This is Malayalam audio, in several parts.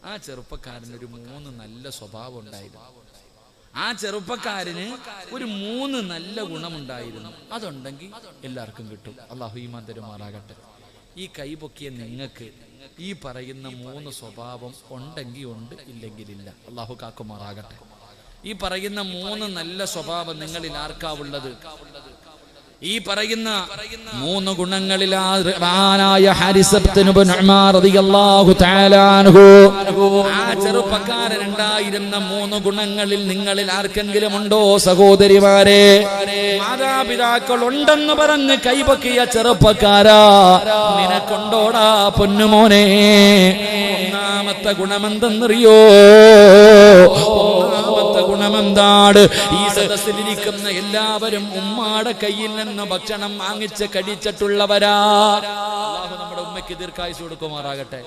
ആ ചെറുപ്പക്കാരനൊരു 3 നല്ല സ്വഭാവം ഉണ്ടായിരുന്നു. ആ ചെറുപ്പക്കാരന് ഒരു 3 നല്ല ഗുണമുണ്ടായിരുന്നു. അതുണ്ടെങ്കിൽ എല്ലാവർക്കും കിട്ടും. അള്ളാഹു ഈമാൻ തരുമാറാകട്ടെ. ഈ കൈപൊക്കിയ നിങ്ങൾക്ക് ഈ പറയുന്ന 3 സ്വഭാവം ഉണ്ടെങ്കിൽ ഉണ്ട്, ഇല്ലെങ്കിൽ ഇല്ല. അള്ളാഹു കാക്കുമാറാകട്ടെ. ഈ പറയുന്ന 3 നല്ല സ്വഭാവം നിങ്ങളിൽ ആർക്കാവുള്ളത്? ഈ പറയുന്ന 3 ഗുണങ്ങളിൽ ആ ചെറുപ്പക്കാരൻ ഉണ്ടായിരുന്ന 3 ഗുണങ്ങളിൽ നിങ്ങളിൽ ആർക്കെങ്കിലും ഉണ്ടോ സഹോദരിമാരെ? മാതാപിതാക്കൾ ഉണ്ടെന്ന് പറഞ്ഞ് കൈപൊക്കിയ ചെറുപ്പക്കാരാ, നിനക്കുണ്ടോടാ പൊന്നുമോനെ? ഒന്നാമത്തെ ഗുണമെന്തെന്നറിയോ? ഒന്നാമത്തെ ഗുണമെന്താണ്? ഈ സദസ്സിലിരിക്കുന്ന എല്ലാവരും ഉമ്മാടെ കയ്യിൽ നിന്ന് ഭക്ഷണം വാങ്ങിച്ച് കഴിച്ചിട്ടുള്ളവരാ. അല്ലാഹു നമ്മുടെ ഉമ്മയ്ക്ക് ദീർഘായുസ്സ് കൊടുക്കുമാറാകട്ടെ.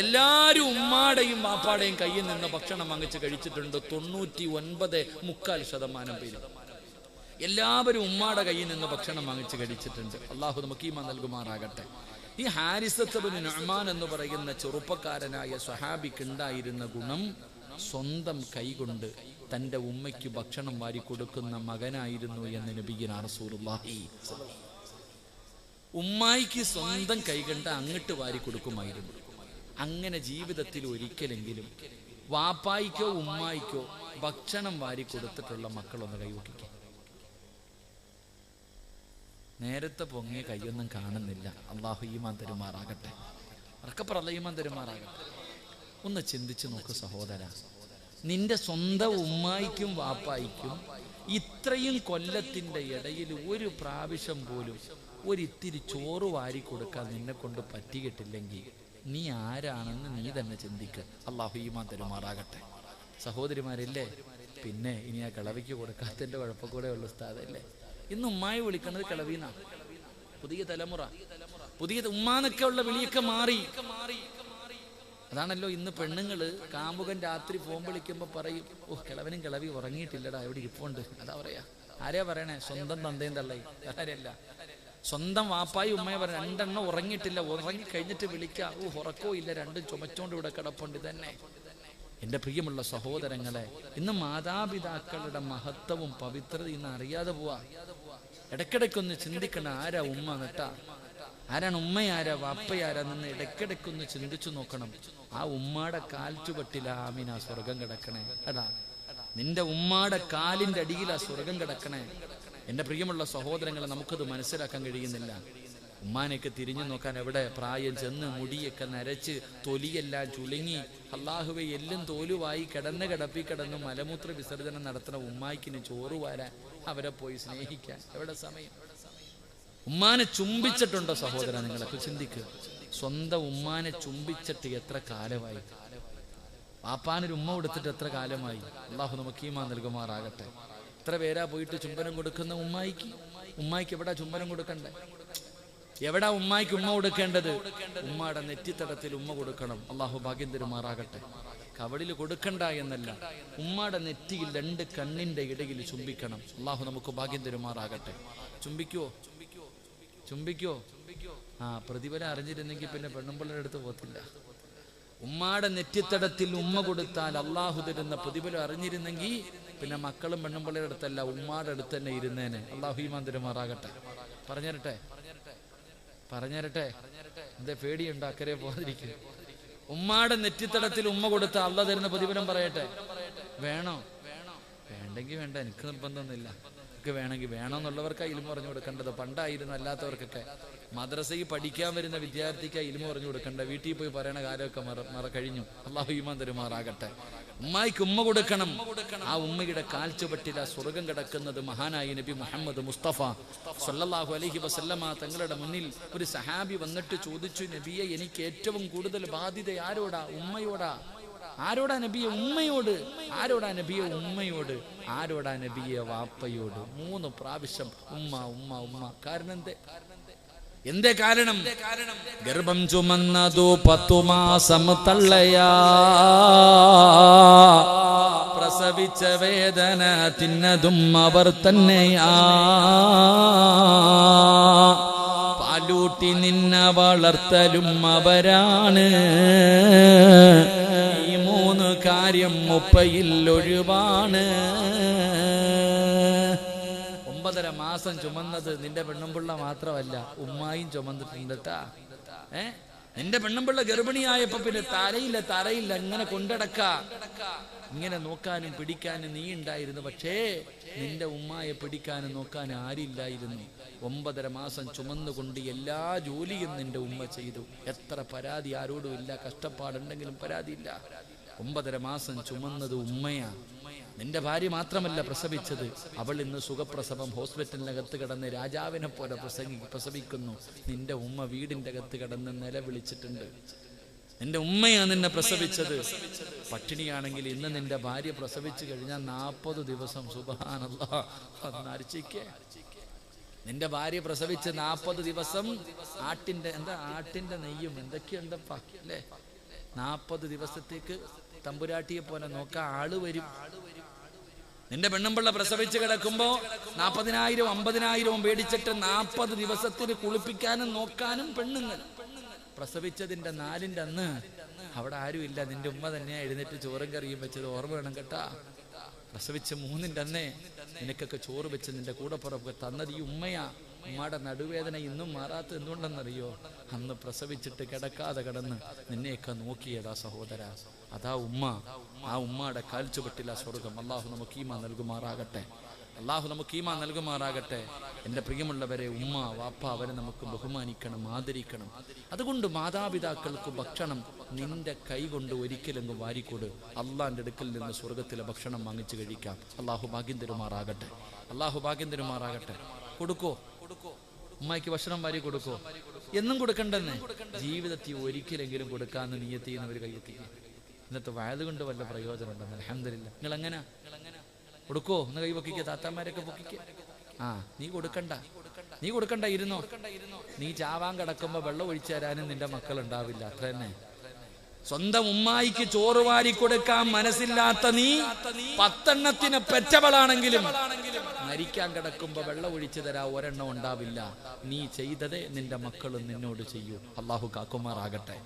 എല്ലാരും ഉമ്മാടെയും വാപ്പാടെയും കയ്യിൽ നിന്ന് ഭക്ഷണം വാങ്ങിച്ച് കഴിച്ചിട്ടുണ്ട്. 99.4% പേര് എല്ലാവരും ഉമ്മാടെ കയ്യിൽ നിന്ന് ഭക്ഷണം വാങ്ങിച്ച് കഴിച്ചിട്ടുണ്ട്. അള്ളാഹു നമുക്ക് ഈമാൻ നൽകുമാറാകട്ടെ. ഈ ഹാരിസത്ത് ബിൻ നുഅ്മാൻ എന്ന് പറയുന്ന ചെറുപ്പക്കാരനായ സ്വഹാബിക്ക് ഉണ്ടായിരുന്ന ഗുണം, സ്വന്തം കൈകൊണ്ട് തൻ്റെ ഉമ്മയ്ക്ക് ഭക്ഷണം വാരി കൊടുക്കുന്ന മകനായിരുന്നു എന്ന് നബിയുനാ റസൂലുള്ളാഹി. ഉമ്മായിക്ക് സ്വന്തം കൈകൊണ്ട് അങ്ങോട്ട് വാരി കൊടുക്കുമായിരുന്നു. അങ്ങനെ ജീവിതത്തിൽ ഒരിക്കലെങ്കിലും വാപ്പായിക്കോ ഉമ്മായിക്കോ ഭക്ഷണം വാരി കൊടുത്തിട്ടുള്ള മക്കളൊന്ന് കൈവക്കിക്കുക. നേരത്തെ പൊങ്ങിയ കൈയൊന്നും കാണുന്നില്ല. അള്ളാഹു ഈമാൻ തരുമാറാകട്ടെ. അറക്കപ്പുറ ഈമാൻ തരുമാറാകട്ടെ. ഒന്ന് ചിന്തിച്ചു നോക്ക് സഹോദര, നിന്റെ സ്വന്തം ഉമ്മായിക്കും വാപ്പായിക്കും ഇത്രയും കൊല്ലത്തിന്റെ ഇടയിൽ ഒരു പ്രാവശ്യം പോലും ഒരിത്തിരി ചോറ് വാരി കൊടുക്കാൻ നിന്നെ കൊണ്ട് പറ്റിയിട്ടില്ലെങ്കിൽ നീ ആരാണെന്ന് നീ തന്നെ ചിന്തിക്കുക. അള്ളാഹു ഈമാൻ തരുമാറാകട്ടെ. സഹോദരിമാരില്ലേ, പിന്നെ ഇനി ആ കിളവിക്ക് കൊടുക്കാത്തതിന്റെ കുഴപ്പം കൂടെ ഉള്ള ഉസ്താദല്ലേ. ഇന്ന് ഉമ്മായി വിളിക്കുന്നത് കിളവീന്നാ. പുതിയ തലമുറ, പുതിയ ഉമ്മാന്നൊക്കെ ഉള്ള വിളിയൊക്കെ മാറി. അതാണല്ലോ ഇന്ന് പെണ്ണുങ്ങള് കാമുകൻ രാത്രി ഫോൺ വിളിക്കുമ്പോ പറയും, ഓ കിളവനും കിളവി ഉറങ്ങിയിട്ടില്ലടാ, എവിടെ ഇരിപ്പുണ്ട്. അതാ പറയാ. ആരെയാ പറയണേ? സ്വന്തം തന്തയും തള്ളയും. ആരല്ല, സ്വന്തം വാപ്പായി ഉമ്മയെ പറയാം. 2 എണ്ണം ഉറങ്ങിയിട്ടില്ല, ഉറങ്ങി കഴിഞ്ഞിട്ട് വിളിക്കാം. ഓ ഉറക്കോ ഇല്ല, 2 ചുമച്ചോണ്ട് ഇവിടെ കിടപ്പുണ്ട്. തന്നെ എൻ്റെ പ്രിയമുള്ള സഹോദരങ്ങളെ, ഇന്ന് മാതാപിതാക്കളുടെ മഹത്വവും പവിത്രതയും ഇന്ന് അറിയാതെ പോവാ. ഇടയ്ക്കിടയ്ക്കൊന്ന് ചിന്തിക്കണം, ആരാ ഉമ്മ എന്നിട്ടാ, ആരാണ് ഉമ്മയാരാ വാപ്പയാരാ നിന്ന് ഇടയ്ക്കിടയ്ക്കൊന്ന് ചിന്തിച്ചു നോക്കണം. ആ ഉമ്മാടെ കാൽച്ചുവട്ടിലാ ആമീന സ്വർഗം കിടക്കണേ. എടാ, നിന്റെ ഉമ്മാടെ കാലിന്റെ അടിയിലാ സ്വർഗം കിടക്കണേ. എൻ്റെ പ്രിയമുള്ള സഹോദരങ്ങളെ, നമുക്കത് മനസ്സിലാക്കാൻ കഴിയുന്നില്ല. ഉമ്മാനെയൊക്കെ തിരിഞ്ഞു നോക്കാൻ എവിടെ പ്രായം ചെന്ന് മുടിയൊക്കെ നരച്ച് തൊലിയെല്ലാം ചുളുങ്ങി അല്ലാഹുവേ എല്ലും തോലുവായി കിടന്ന് മലമൂത്ര വിസർജനം നടത്തുന്ന ഉമ്മായിക്കിന് ചോറ് വാരാൻ, അവരെ പോയി സ്നേഹിക്കാൻ എവിടെ സമയം? ഉമ്മാനെ ചുംബിച്ചിട്ടുണ്ടോ സഹോദരൻ? നിങ്ങളൊക്കെ ചിന്തിക്കുക. സ്വന്തം ഉമ്മാനെ ചുംബിച്ചിട്ട് എത്ര കാലമായി? പാപ്പാനൊരു ഉമ്മ കൊടുത്തിട്ട് എത്ര കാലമായി? അല്ലാഹു നമുക്ക് ഈമാൻ നൽകുമാറാകട്ടെ. എത്ര പേരാ പോയിട്ട് ചുംബനം കൊടുക്കുന്ന ഉമ്മായിക്ക്? ഉമ്മായിക്ക് എവിടാ ചുംബനം കൊടുക്കണ്ടേ? എവിടാ ഉമ്മായിക്ക് ഉമ്മ കൊടുക്കേണ്ടത്? ഉമ്മാടെ നെറ്റിത്തടത്തിൽ ഉമ്മ കൊടുക്കണം. അള്ളാഹു ഭാഗ്യം തരുമാറാകട്ടെ. കവളിൽ കൊടുക്കണ്ട എന്നല്ല, ഉമ്മാടെ നെറ്റിയിൽ 2 കണ്ണിന്റെ ഇടയിൽ ചുംബിക്കണം. അള്ളാഹു നമുക്ക് ഭാഗ്യം തരുമാറാകട്ടെ. ചുംബിക്കോ? ആ പ്രതിഫലം അറിഞ്ഞിരുന്നെങ്കിൽ പിന്നെ പെണ്ണുമ്പിള്ളയുടെ അടുത്ത് പോകത്തില്ല. ഉമ്മാടെ നെറ്റിത്തടത്തിൽ ഉമ്മ കൊടുത്താൽ അള്ളാഹു തരുന്ന പ്രതിഫലം അറിഞ്ഞിരുന്നെങ്കിൽ പിന്നെ മക്കളും പെണ്ണുമ്പിള്ളയുടെ അടുത്തല്ല, ഉമ്മാടെ അടുത്ത് തന്നെ ഇരുന്നേനെ. അള്ളാഹു ഈമാൻ തരുമാറാകട്ടെ. പറഞ്ഞുതരട്ടെ, എന്തേ പേടിയുണ്ട്? അക്കരെ പോകാതിരിക്കും. ഉമ്മാടെ നെറ്റിത്തടത്തിൽ ഉമ്മ കൊടുത്ത അള്ളാഹ് തരുന്ന പ്രതിഫലം പറയട്ടെ. വേണോ? വേണ്ടെങ്കിൽ വേണ്ട, എനിക്ക് നിർബന്ധമൊന്നുമില്ല. വേണമെങ്കിൽ വേണമെന്നുള്ളവർക്കാ ഇൽമ പറഞ്ഞു കൊടുക്കേണ്ടത്. പണ്ടായിരുന്നു അല്ലാത്തവർക്കൊക്കെ. മദ്രസയിൽ പഠിക്കാൻ വരുന്ന വിദ്യാർത്ഥിക്കാ ഇൽമ പറഞ്ഞു കൊടുക്കേണ്ട. വീട്ടിൽ പോയി പറയണ കാലമൊക്കെ കഴിഞ്ഞു. അള്ളാഹു ഈമാൻ തരുമാറാകട്ടെ. ഉമ്മായിക്ക് ഉമ്മ കൊടുക്കണം. ആ ഉമ്മയുടെ കാൽച്ചുവട്ടില സ്വർഗം കിടക്കുന്നത്. മഹാനായ നബി മുഹമ്മദ് മുസ്തഫ സല്ലല്ലാഹു അലൈഹി വസല്ലമ തങ്ങളുടെ മുന്നിൽ ഒരു സഹാബി വന്നിട്ട് ചോദിച്ചു, നബിയെ, എനിക്ക് ഏറ്റവും കൂടുതൽ ബാധ്യത ആരോടാ? ഉമ്മയോടാ. ആരോടാ നബിയെ? ഉമ്മയോട്. ആരോടാ നബിയെ? ഉമ്മയോട്. ആരോടാ നബിയെ? വാപ്പയോട്. 3 പ്രാവശ്യം ഉമ്മ ഉമ്മ ഉമ്മ. കാരണം എന്തേ കാരണം? ഗർഭം ചുമന്നതു 10 മാസം തള്ളയാ, പ്രസവിച്ച വേദന തിന്നതും അവർ തന്നെയാ, പാലൂട്ടി നിന്നെ വളർത്തലും അവരാണ്. ഈ കാര്യം ഉപ്പയിൽ ഒഴിവാണ്. 9.5 മാസം ചുമന്നത് നിന്റെ പെണ്ണുമ്പിള്ള മാത്രമല്ല, ഉമ്മായും ചുമന്നിട്ടുണ്ട് ട്ടാ. നിന്റെ പെണ്ണുമ്പിള്ള ഗർഭിണിയായപ്പോ പിന്നെ തറയില്ല ഇങ്ങനെ കൊണ്ടടക്ക. ഇങ്ങനെ നോക്കാനും പിടിക്കാനും നീ ഉണ്ടായിരുന്നു, പക്ഷേ നിന്റെ ഉമ്മായെ പിടിക്കാനും നോക്കാനും ആരില്ലായിരുന്നു. 9.5 മാസം ചുമന്നുകൊണ്ട് എല്ലാ ജോലിയും നിന്റെ ഉമ്മ ചെയ്തു. എത്ര പരാതി ആരോടും ഇല്ല, കഷ്ടപ്പാടുണ്ടെങ്കിലും പരാതിയില്ല. 9.5 മാസം ചുമന്നത് ഉമ്മയാ. നിന്റെ ഭാര്യ മാത്രമല്ല പ്രസവിച്ചത്, അവൾ ഇന്ന് സുഖപ്രസവം ഹോസ്പിറ്റലിനകത്ത് കിടന്ന് രാജാവിനെ പോലെ പ്രസവിക്കുന്നു. നിന്റെ ഉമ്മ വീടിന്റെ അകത്ത് കിടന്ന് നിലവിളിച്ചിട്ടുണ്ട്. നിന്റെ ഉമ്മയാണ് നിന്നെ പ്രസവിച്ചത്. പട്ടിണിയാണെങ്കിൽ ഇന്ന് നിന്റെ ഭാര്യ പ്രസവിച്ചു കഴിഞ്ഞാൽ 40 ദിവസം സുബ്ഹാനല്ലാഹ് അന്നരിച്ചിക്കേ. നിന്റെ ഭാര്യ പ്രസവിച്ച് 40 ദിവസം ആട്ടിന്റെ നെയ്യും എന്തൊക്കെയുണ്ടപ്പാ അല്ലേ? 40 ദിവസത്തേക്ക് തമ്പുരാട്ടിയെ പോലെ നോക്കാൻ ആള് വരും. നിന്റെ പെണ്ണുമ്പിള്ള പ്രസവിച്ച് കിടക്കുമ്പോ 40,000 50,000 മേടിച്ചിട്ട് 40 ദിവസത്തിന് കുളിപ്പിക്കാനും നോക്കാനും പെണ്ണുങ്ങൾ. പ്രസവിച്ചതിന്റെ 4ന്റെ അന്ന് അവിടെ ആരുമില്ല, നിന്റെ ഉമ്മ തന്നെയാ എഴുന്നേറ്റ് ചോറും കറിയും വെച്ചത്. ഓർമ്മ വേണം കേട്ടാ. പ്രസവിച്ച് 3ന്റെ അന്നേ നിനക്കൊക്കെ ചോറ് വെച്ച് നിന്റെ കൂടെ പുറപ്പൊക്കെ തന്നത് ഈ ഉമ്മയാ. ഉമ്മയുടെ നടുവേദന ഇന്നും മാറാത്ത എന്തുകൊണ്ടെന്നറിയോ? അന്ന് പ്രസവിച്ചിട്ട് കിടക്കാതെ കിടന്ന് നിന്നെയൊക്കെ നോക്കിയതാ സഹോദര. അതാ ഉമ്മ. ആ ഉമ്മയുടെ കാൽച്ചുവട്ടില സ്വർഗം. അള്ളാഹു നമുക്ക് ഈമാൻ നൽകുമാറാകട്ടെ. അള്ളാഹു നമുക്ക് ഈമാൻ നൽകുമാറാകട്ടെ. എൻ്റെ പ്രിയമുള്ളവരെ, ഉമ്മ വാപ്പ അവരെ നമുക്ക് ബഹുമാനിക്കണം, ആദരിക്കണം. അതുകൊണ്ട് മാതാപിതാക്കൾക്ക് ഭക്ഷണം നിന്റെ കൈ കൊണ്ട് ഒരിക്കലെങ്കിലും വാരിക്കൊട്. അള്ളാന്റെ അടുക്കൽ നിന്ന് സ്വർഗത്തിലെ ഭക്ഷണം വാങ്ങിച്ചു കഴിക്കാം. അള്ളാഹു ഭാഗ്യം തരുമാറാകട്ടെ. അള്ളാഹു ഭാഗ്യം തരുമാറാകട്ടെ. കൊടുക്കോ ഉമ്മയ്ക്ക് ഭക്ഷണം വാരി കൊടുക്കോ? എന്നും കൊടുക്കണ്ടെന്ന്, ജീവിതത്തിൽ ഒരിക്കലെങ്കിലും കൊടുക്കാന്ന് നിയത്ത് ചെയ്യുന്നവർ കയ്യെത്തിക്കുക. ഇന്നത്തെ വയത് കൊണ്ട് വല്ല പ്രയോജനം ഉണ്ടെന്ന് അൽഹംദുലില്ലാ. നിങ്ങൾ എങ്ങനെ കൊടുക്കോ? ഒന്ന് കൈ പൊക്കിക്ക, താത്താമാരൊക്കെ പൊക്കിക്ക. നീ കൊടുക്കണ്ട, ഇരുന്നോ. നീ ചാവാൻ കിടക്കുമ്പോ വെള്ളം ഒഴിച്ചു തരാനും നിന്റെ മക്കൾ ഉണ്ടാവില്ല. അത്ര തന്നെ. സ്വന്തം ഉമ്മായിക്ക് ചോറ് വാരി കൊടുക്കാൻ മനസ്സില്ലാത്ത നീ 10 എണ്ണത്തിന് പെറ്റവളാണെങ്കിലും മരിക്കാൻ കിടക്കുമ്പോ വെള്ളം ഒഴിച്ചു തരാ ഒരെണ്ണം ഉണ്ടാവില്ല. നീ ചെയ്തതേ നിന്റെ മക്കളും നിന്നോട് ചെയ്യൂ. അള്ളാഹു കാക്കുമാറാകട്ടെ.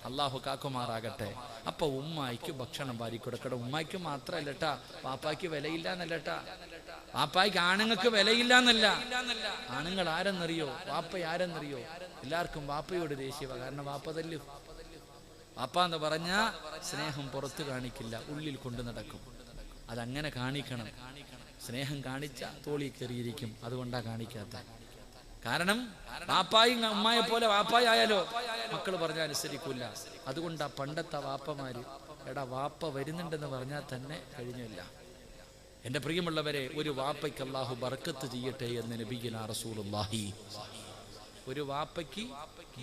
അള്ളാഹു കാക്കുമാറാകട്ടെ. അപ്പൊ ഉമ്മായിക്ക് ഭക്ഷണം വാരി കൊടുക്കണം. ഉമ്മായിക്ക് മാത്രല്ലട്ടാ, വാപ്പായ്ക്ക് വിലയില്ല എന്നല്ലട്ടാ. വാപ്പായ്ക്ക് ആണുങ്ങൾക്ക് വിലയില്ല എന്നല്ല. ആണുങ്ങൾ ആരെന്നറിയോ? വാപ്പ ആരെന്നറിയോ? എല്ലാവർക്കും വാപ്പയോട് ദേഷ്യവ. കാരണം വാപ്പ തല്ലു. വാപ്പ എന്ന് പറഞ്ഞ സ്നേഹം പുറത്ത് കാണിക്കില്ല, ഉള്ളിൽ കൊണ്ടു നടക്കും. അതങ്ങനെ കാണിക്കണം. സ്നേഹം കാണിച്ച തോളി കയറിയിരിക്കും. അതുകൊണ്ടാ കാണിക്കാത്ത. കാരണം വാപ്പായി ഉമ്മായെ പോലെ വാപ്പായി ആയാലോ മക്കള് പറഞ്ഞാൽ അനുസരിക്കൂല. അതുകൊണ്ടാ പണ്ടത്തെ വാപ്പമാര് എടാ വാപ്പ വരുന്നുണ്ടെന്ന് പറഞ്ഞാൽ തന്നെ കഴിഞ്ഞില്ല. എൻ്റെ പ്രിയമുള്ളവരെ, ഒരു വാപ്പയ്ക്ക് അല്ലാഹു ബർക്കത്ത് ചെയ്യട്ടെ എന്ന് നബിയുനാ റസൂലുള്ളാഹി. ഒരു വാപ്പയ്ക്ക്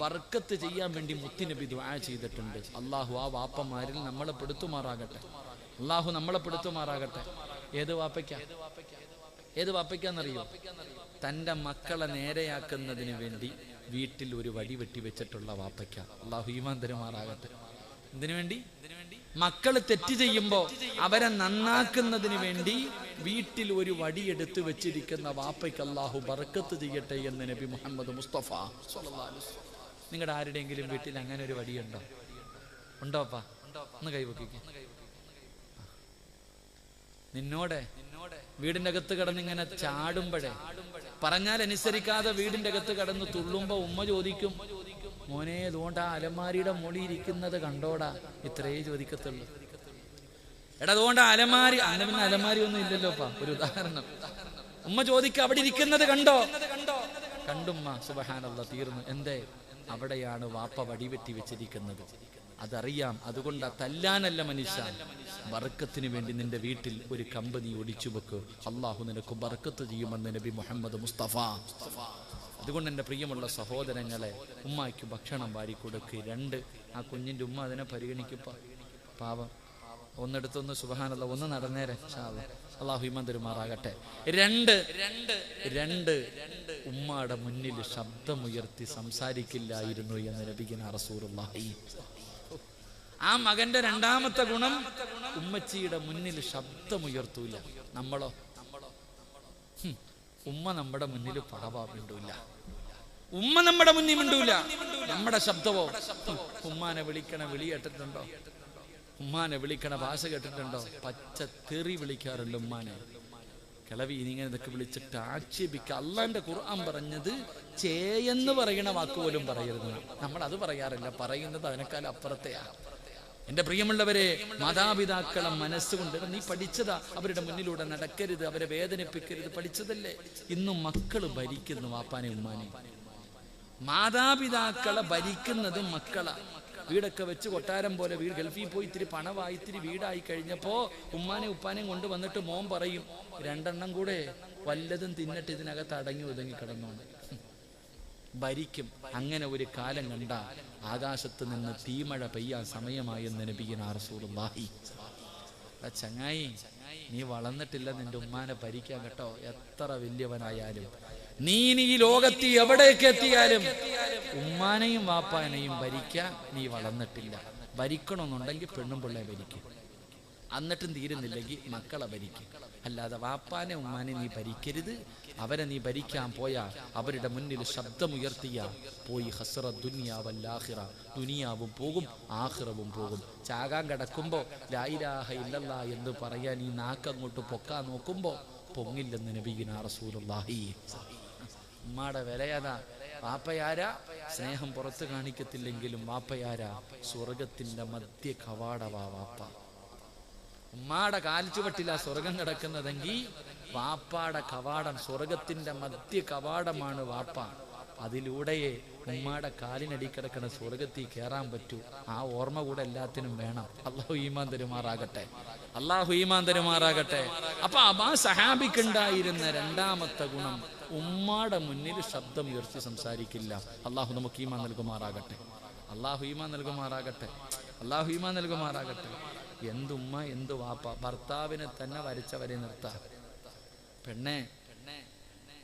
ബർക്കത്ത് ചെയ്യാൻ വേണ്ടി മുത്തുനബി ദുആ ചെയ്തിട്ടുണ്ട്. അല്ലാഹു ആ വാപ്പമാരിൽ നമ്മളെ പെടുത്തുമാറാകട്ടെ. അല്ലാഹു നമ്മളെ പെടുത്തുമാറാകട്ടെ. ഏത് വാപ്പയ്ക്കാന്നറിയോ? തൻ്റെ മക്കളെ നേരെയാക്കുന്നതിന് വേണ്ടി വീട്ടിൽ ഒരു വടി വെട്ടി വെച്ചിട്ടുള്ള വാപ്പയ്ക്ക. അല്ലാഹു ഈമാൻ തരുമാറാകട്ടെ. എന്തിനു വേണ്ടി? മക്കൾ തെറ്റ് ചെയ്യുമ്പോ അവരെ നന്നാക്കുന്നതിന് വേണ്ടി വീട്ടിൽ ഒരു വടിയെടുത്ത് വെച്ചിരിക്കുന്ന വാപ്പയ്ക്ക് അല്ലാഹു ബർക്കത്ത് ചെയ്യട്ടെ എന്ന് നബി മുഹമ്മദ് മുസ്തഫ സ്വല്ലല്ലാഹു അലൈഹി വസല്ലം. നിങ്ങളുടെ ആരുടെയെങ്കിലും വീട്ടിൽ അങ്ങനെ ഒരു വടിയുണ്ടോ? ഉണ്ടോപ്പാ? ഒന്ന് കൈവക്കിക്ക്. നിന്നോടെ വീടിന്റെ അകത്ത് കിടന്നിങ്ങനെ ചാടുമ്പോഴേ, പറഞ്ഞാൽ അനുസരിക്കാതെ വീടിന്റെ അകത്ത് കിടന്ന് തുള്ളുമ്പോ ഉമ്മ ചോദിക്കും, മോനെ അതുകൊണ്ട് ആ അലമാരിയുടെ മുകളിൽ ഇരിക്കുന്നത് കണ്ടോടാ? ഇത്രേ ചോദിക്കത്തുള്ളൂ. എടാ അതുകൊണ്ട് അലമാരി, അന്ന് പിന്നെ അലമാരി ഒന്നും ഇല്ലല്ലോപ്പാ. ഒരു ഉദാഹരണം. ഉമ്മ ചോദിക്ക, അവിടെ ഇരിക്കുന്നത് കണ്ടോ? കണ്ടുമ്മ. സുബ്ഹാനല്ലാഹ്, തീർന്നു. എന്തേ? അവിടെയാണ് വാപ്പ വടിവെട്ടി വെച്ചിരിക്കുന്നത്. അതറിയാം. അതുകൊണ്ട് തല്ലാനല്ല മനുഷ്യ, ബർക്കത്തിന് വേണ്ടി നിന്റെ വീട്ടിൽ ഒരു കമ്പ് നീ ഒടിച്ചു വെക്ക്. അള്ളാഹു നിനക്ക് ബർക്കത്ത് ചെയ്യുമെന്ന് നബി മുഹമ്മദ് മുസ്തഫ. അതുകൊണ്ട് എൻ്റെ പ്രിയമുള്ള സഹോദരങ്ങളെ, ഉമ്മായ്ക്ക് ഭക്ഷണം വാരി കൊടുക്ക്. 2, ആ കുഞ്ഞിൻ്റെ ഉമ്മ അതിനെ പരിഗണിക്കപ്പ. പാവം. ഒന്നെടുത്തൊന്ന് സുബ്ഹാനല്ലാഹ് ഒന്ന് നടന്നേരെ. അള്ളാഹു ഈമാൻ തരുമാറാകട്ടെ. 2 ഉമ്മയുടെ മുന്നിൽ ശബ്ദമുയർത്തി സംസാരിക്കില്ലായിരുന്നു എന്ന് നബിയുനാ റസൂലുള്ളാഹി. ആ മകന്റെ 2ാമത്തെ ഗുണം, ഉമ്മച്ചിയുടെ മുന്നിൽ ശബ്ദമുയർത്തൂല. നമ്മളോ? ഉമ്മ നമ്മുടെ മുന്നിൽ പാവാ മിണ്ടൂല. ഉമ്മ നമ്മുടെ മുന്നിൽ മിണ്ടൂല. നമ്മുടെ ശബ്ദമോ? ഉമ്മാനെ വിളിക്കണ വിളി കേട്ടിട്ടുണ്ടോ? ഉമ്മാനെ വിളിക്കണ ഭാഷ കേട്ടിട്ടുണ്ടോ? പച്ച തെറി വിളിക്കാറുണ്ട് ഉമ്മാനെ. കിളവി ഇങ്ങനെ ഇതൊക്കെ വിളിച്ചിട്ട് ആക്ഷേപിക്കുക. അള്ളാന്റെ ഖുർആൻ പറഞ്ഞത് ചേയെന്ന് പറയണ വാക്ക് പോലും പറയരുത്. നമ്മൾ അത് പറയാറില്ല, പറയുന്നത് അതിനേക്കാൾ അപ്പുറത്തെയാ. എന്റെ പ്രിയമുള്ളവരെ, മാതാപിതാക്കളെ മനസ്സുകൊണ്ട് നീ പഠിച്ചതാ, അവരുടെ മുന്നിലൂടെ നടക്കരുത്, അവരെ വേദനിപ്പിക്കരുത്, പഠിച്ചതല്ലേ. ഇന്നും മക്കള് ഭരിക്കുന്നു വാപ്പാനെ ഉമ്മാനെ. മാതാപിതാക്കളെ ഭരിക്കുന്നത് മക്കളാ. വീടൊക്കെ വെച്ച് കൊട്ടാരം പോലെ വീട് ഗൾഫിൽ പോയി ഇത്തിരി പണമായി ഇത്തിരി വീടായി കഴിഞ്ഞപ്പോ ഉമ്മാനെ ഉപ്പാനെയും കൊണ്ട് വന്നിട്ട് മോൻ പറയും, 2 എണ്ണം കൂടെ വല്ലതും തിന്നിട്ട് ഇതിനകത്ത് അടങ്ങി ഒതുങ്ങി കിടന്നോണ്ട് ഭരിക്കും. അങ്ങനെ ഒരു കാലം കണ്ട ആകാശത്ത് നിന്ന് തീമഴ പെയ്യാൻ സമയമായെന്ന് നബിയുനാ റസൂലുള്ളാഹി. ചങ്ങായി, നീ വളർന്നിട്ടില്ല നിന്റെ ഉമ്മാനെ ഭരിക്കാൻ കേട്ടോ. എത്ര വലിയവനായാലും നീ ഈ ലോകത്ത് എവിടേക്ക് എത്തിയാലും ഉമ്മാനെയും വാപ്പാനെയും ഭരിക്കാൻ നീ വളർന്നിട്ടില്ല. ഭരിക്കണമെന്നുണ്ടെങ്കിൽ പെണ്ണും പിള്ളയെ ഭരിക്കും, എന്നിട്ടും തീരുന്നില്ലെങ്കിൽ മക്കളെ ഭരിക്കും. അല്ലാതെ വാപ്പാനെ ഉമ്മാനെ നീ ഭരിക്കരുത്. അവരെ നീ ഭരിക്കാൻ പോയാ അവരുടെ മുന്നിൽ ശബ്ദമുയർത്തിയ പോയി ഹസ്റ ദുനിയാവല്ലാഹിറ. ദുനിയാവും പോകും, ആഖിറവും പോകും. ചാകാൻ കിടക്കുമ്പോ ലാ ഇലാഹ ഇല്ലല്ലാ എന്ന് പറയാൻ ഈ നാക്കങ്ങോട്ട് പൊക്കാൻ നോക്കുമ്പോ പൊങ്ങില്ലെന്ന് നബിയുനാ റസൂലുള്ളാഹി. ഉമ്മാടെ വിലയതാ. വാപ്പയാരാ? സ്നേഹം പുറത്ത് കാണിക്കത്തില്ലെങ്കിലും വാപ്പയാരാ? സ്വർഗത്തിന്റെ മധ്യ കവാടവാ വാപ്പ. ഉമ്മാടെ കാൽച്ചുവട്ടിലാ സ്വർഗം കിടക്കുന്നതെങ്കിൽ വാപ്പാടെ കവാടം, സ്വർഗത്തിന്റെ മധ്യ കവാടമാണ് വാപ്പ. അതിലൂടെയേ ഉമ്മാടെ കാലിനടി കിടക്കുന്ന സ്വർഗത്തിൽ കയറാൻ പറ്റൂ. ആ ഓർമ്മ കൂടെ എല്ലാത്തിനും വേണം. അല്ലാഹു ഈമാൻ തരുമാറാകട്ടെ, അല്ലാഹു ഈമാൻ തരുമാറാകട്ടെ. അപ്പൊ ആ സഹാബിക്കുണ്ടായിരുന്ന രണ്ടാമത്തെ ഗുണം, ഉമ്മാടെ മുന്നിൽ ശബ്ദം ഉയർത്തി സംസാരിക്കില്ല. അല്ലാഹു നമുക്ക് ഈമാൻ നൽകുമാറാകട്ടെ, അല്ലാഹു ഈമാൻ നൽകുമാറാകട്ടെ, അല്ലാഹു ഈമാൻ നൽകുമാറാകട്ടെ. എന്തുമ്മ എന്തു വാപ്പ, ഭർത്താവിനെ തന്നെ വരച്ചവരെ നിർത്താം. പെണ്ണെ,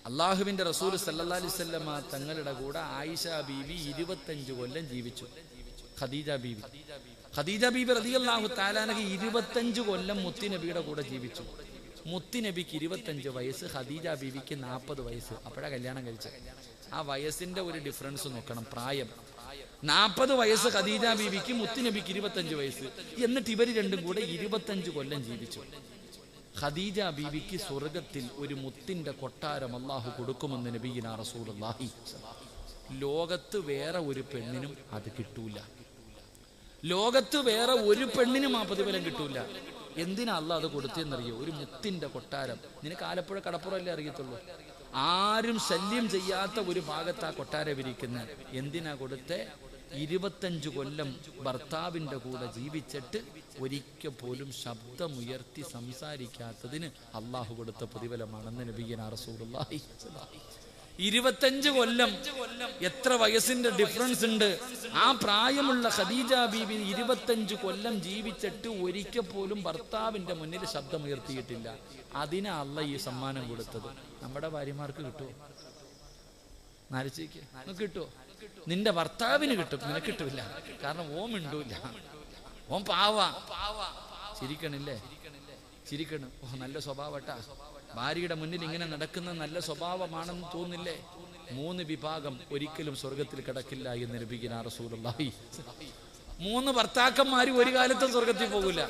അള്ളാഹുവിന്റെ റസൂൽ സല്ലല്ലാഹു അലൈഹി വസല്ലമ തങ്ങളുടെ കൂടെ ആയിഷ ബീവി 25 കൊല്ലം ജീവിച്ചു. ഖദീജ ബീവി റളിയല്ലാഹു തആല അൻഹ 25 കൊല്ലം മുത്തുനബിയുടെ കൂടെ ജീവിച്ചു. മുത്തുനബിക്ക് 25 വയസ്സ്, ഖദീജ ബീവിക്ക് 40 വയസ്സ്. അപ്പോഴാ കല്യാണം കഴിച്ചത്. ആ വയസ്സിന്റെ ഒരു ഡിഫറൻസ് നോക്കണം, പ്രായം. 40 വയസ്സ് ഖദീജ ബീവിക്ക്, മുത്തുനബിക്ക് 25 വയസ്സ്. എന്നിട്ട് ഇവർ രണ്ടും കൂടെ 25 കൊല്ലം ജീവിച്ചു. ഖദീജ ബീവിക്ക് സ്വർഗത്തിൽ ഒരു മുത്തിന്റെ കൊട്ടാരം അല്ലാഹു കൊടുക്കുമെന്ന് നബിയുനാ റസൂലുള്ളാഹി. ലോകത്ത് വേറെ ഒരു പെണ്ണിനും അത് കിട്ടൂല. ലോകത്ത് വേറെ ഒരു പെണ്ണിനും ആ പ്രതിഫലം കിട്ടൂല. എന്തിനാ അല്ലാഹ് അത് കൊടുത്തെന്നറിയോ? ഒരു മുത്തിന്റെ കൊട്ടാരം. നിനക്ക് ആലപ്പുഴ കടപ്പുറമല്ലേ അറിയത്തുള്ളൂ. ആരും ശല്യം ചെയ്യാത്ത ഒരു ഭാഗത്ത് ആ കൊട്ടാരം ഇരിക്കുന്നത്. എന്തിനാ കൊടുത്തേ? 25 കൊല്ലം ഭർത്താവിന്റെ കൂടെ ജീവിച്ചിട്ട് ഒരിക്കൽ പോലും ശബ്ദമുയർത്തി സംസാരിക്കാത്തതിന് അള്ളാഹു കൊടുത്ത പ്രതിഫലമാണെന്ന് നബിയുനാ റസൂലുള്ളാഹി. 25 കൊല്ലം, എത്ര വയസ്സിന്റെ ഡിഫറൻസ് ഉണ്ട്. ആ പ്രായമുള്ള ഖദീജ ബീവി 25 കൊല്ലം ജീവിച്ചിട്ട് ഒരിക്കൽ പോലും ഭർത്താവിന്റെ മുന്നിൽ ശബ്ദമുയർത്തിയിട്ടില്ല. അതിനാ അള്ളാഹ് ഈ സമ്മാനം കൊടുത്തത്. നമ്മുടെ ഭാര്യമാർക്ക് കിട്ടുമോ? നാരിച്ചേക്ക് നിനക്ക് കിട്ടുമോ? നിന്റെ ഭർത്താവിന് കിട്ടും, നിനക്ക് കിട്ടില്ല. കാരണം ഓൻ മിണ്ടൂല, ഓൻ പാവാ. ചിരിക്കണില്ലേ? ചിരിക്കണം. ഓ, നല്ല സ്വഭാവട്ടാ. ഭാര്യയുടെ മുന്നിൽ ഇങ്ങനെ നടക്കുന്ന നല്ല സ്വഭാവമാണെന്ന് തോന്നില്ലേ? 3 വിഭാഗം ഒരിക്കലും സ്വർഗത്തിൽ കിടക്കില്ല എന്ന് നബിയുനാ റസൂലുള്ളാഹി. 3 ഭർത്താക്കന്മാര് ഒരു കാലത്തും സ്വർഗത്തിൽ പോകില്ല.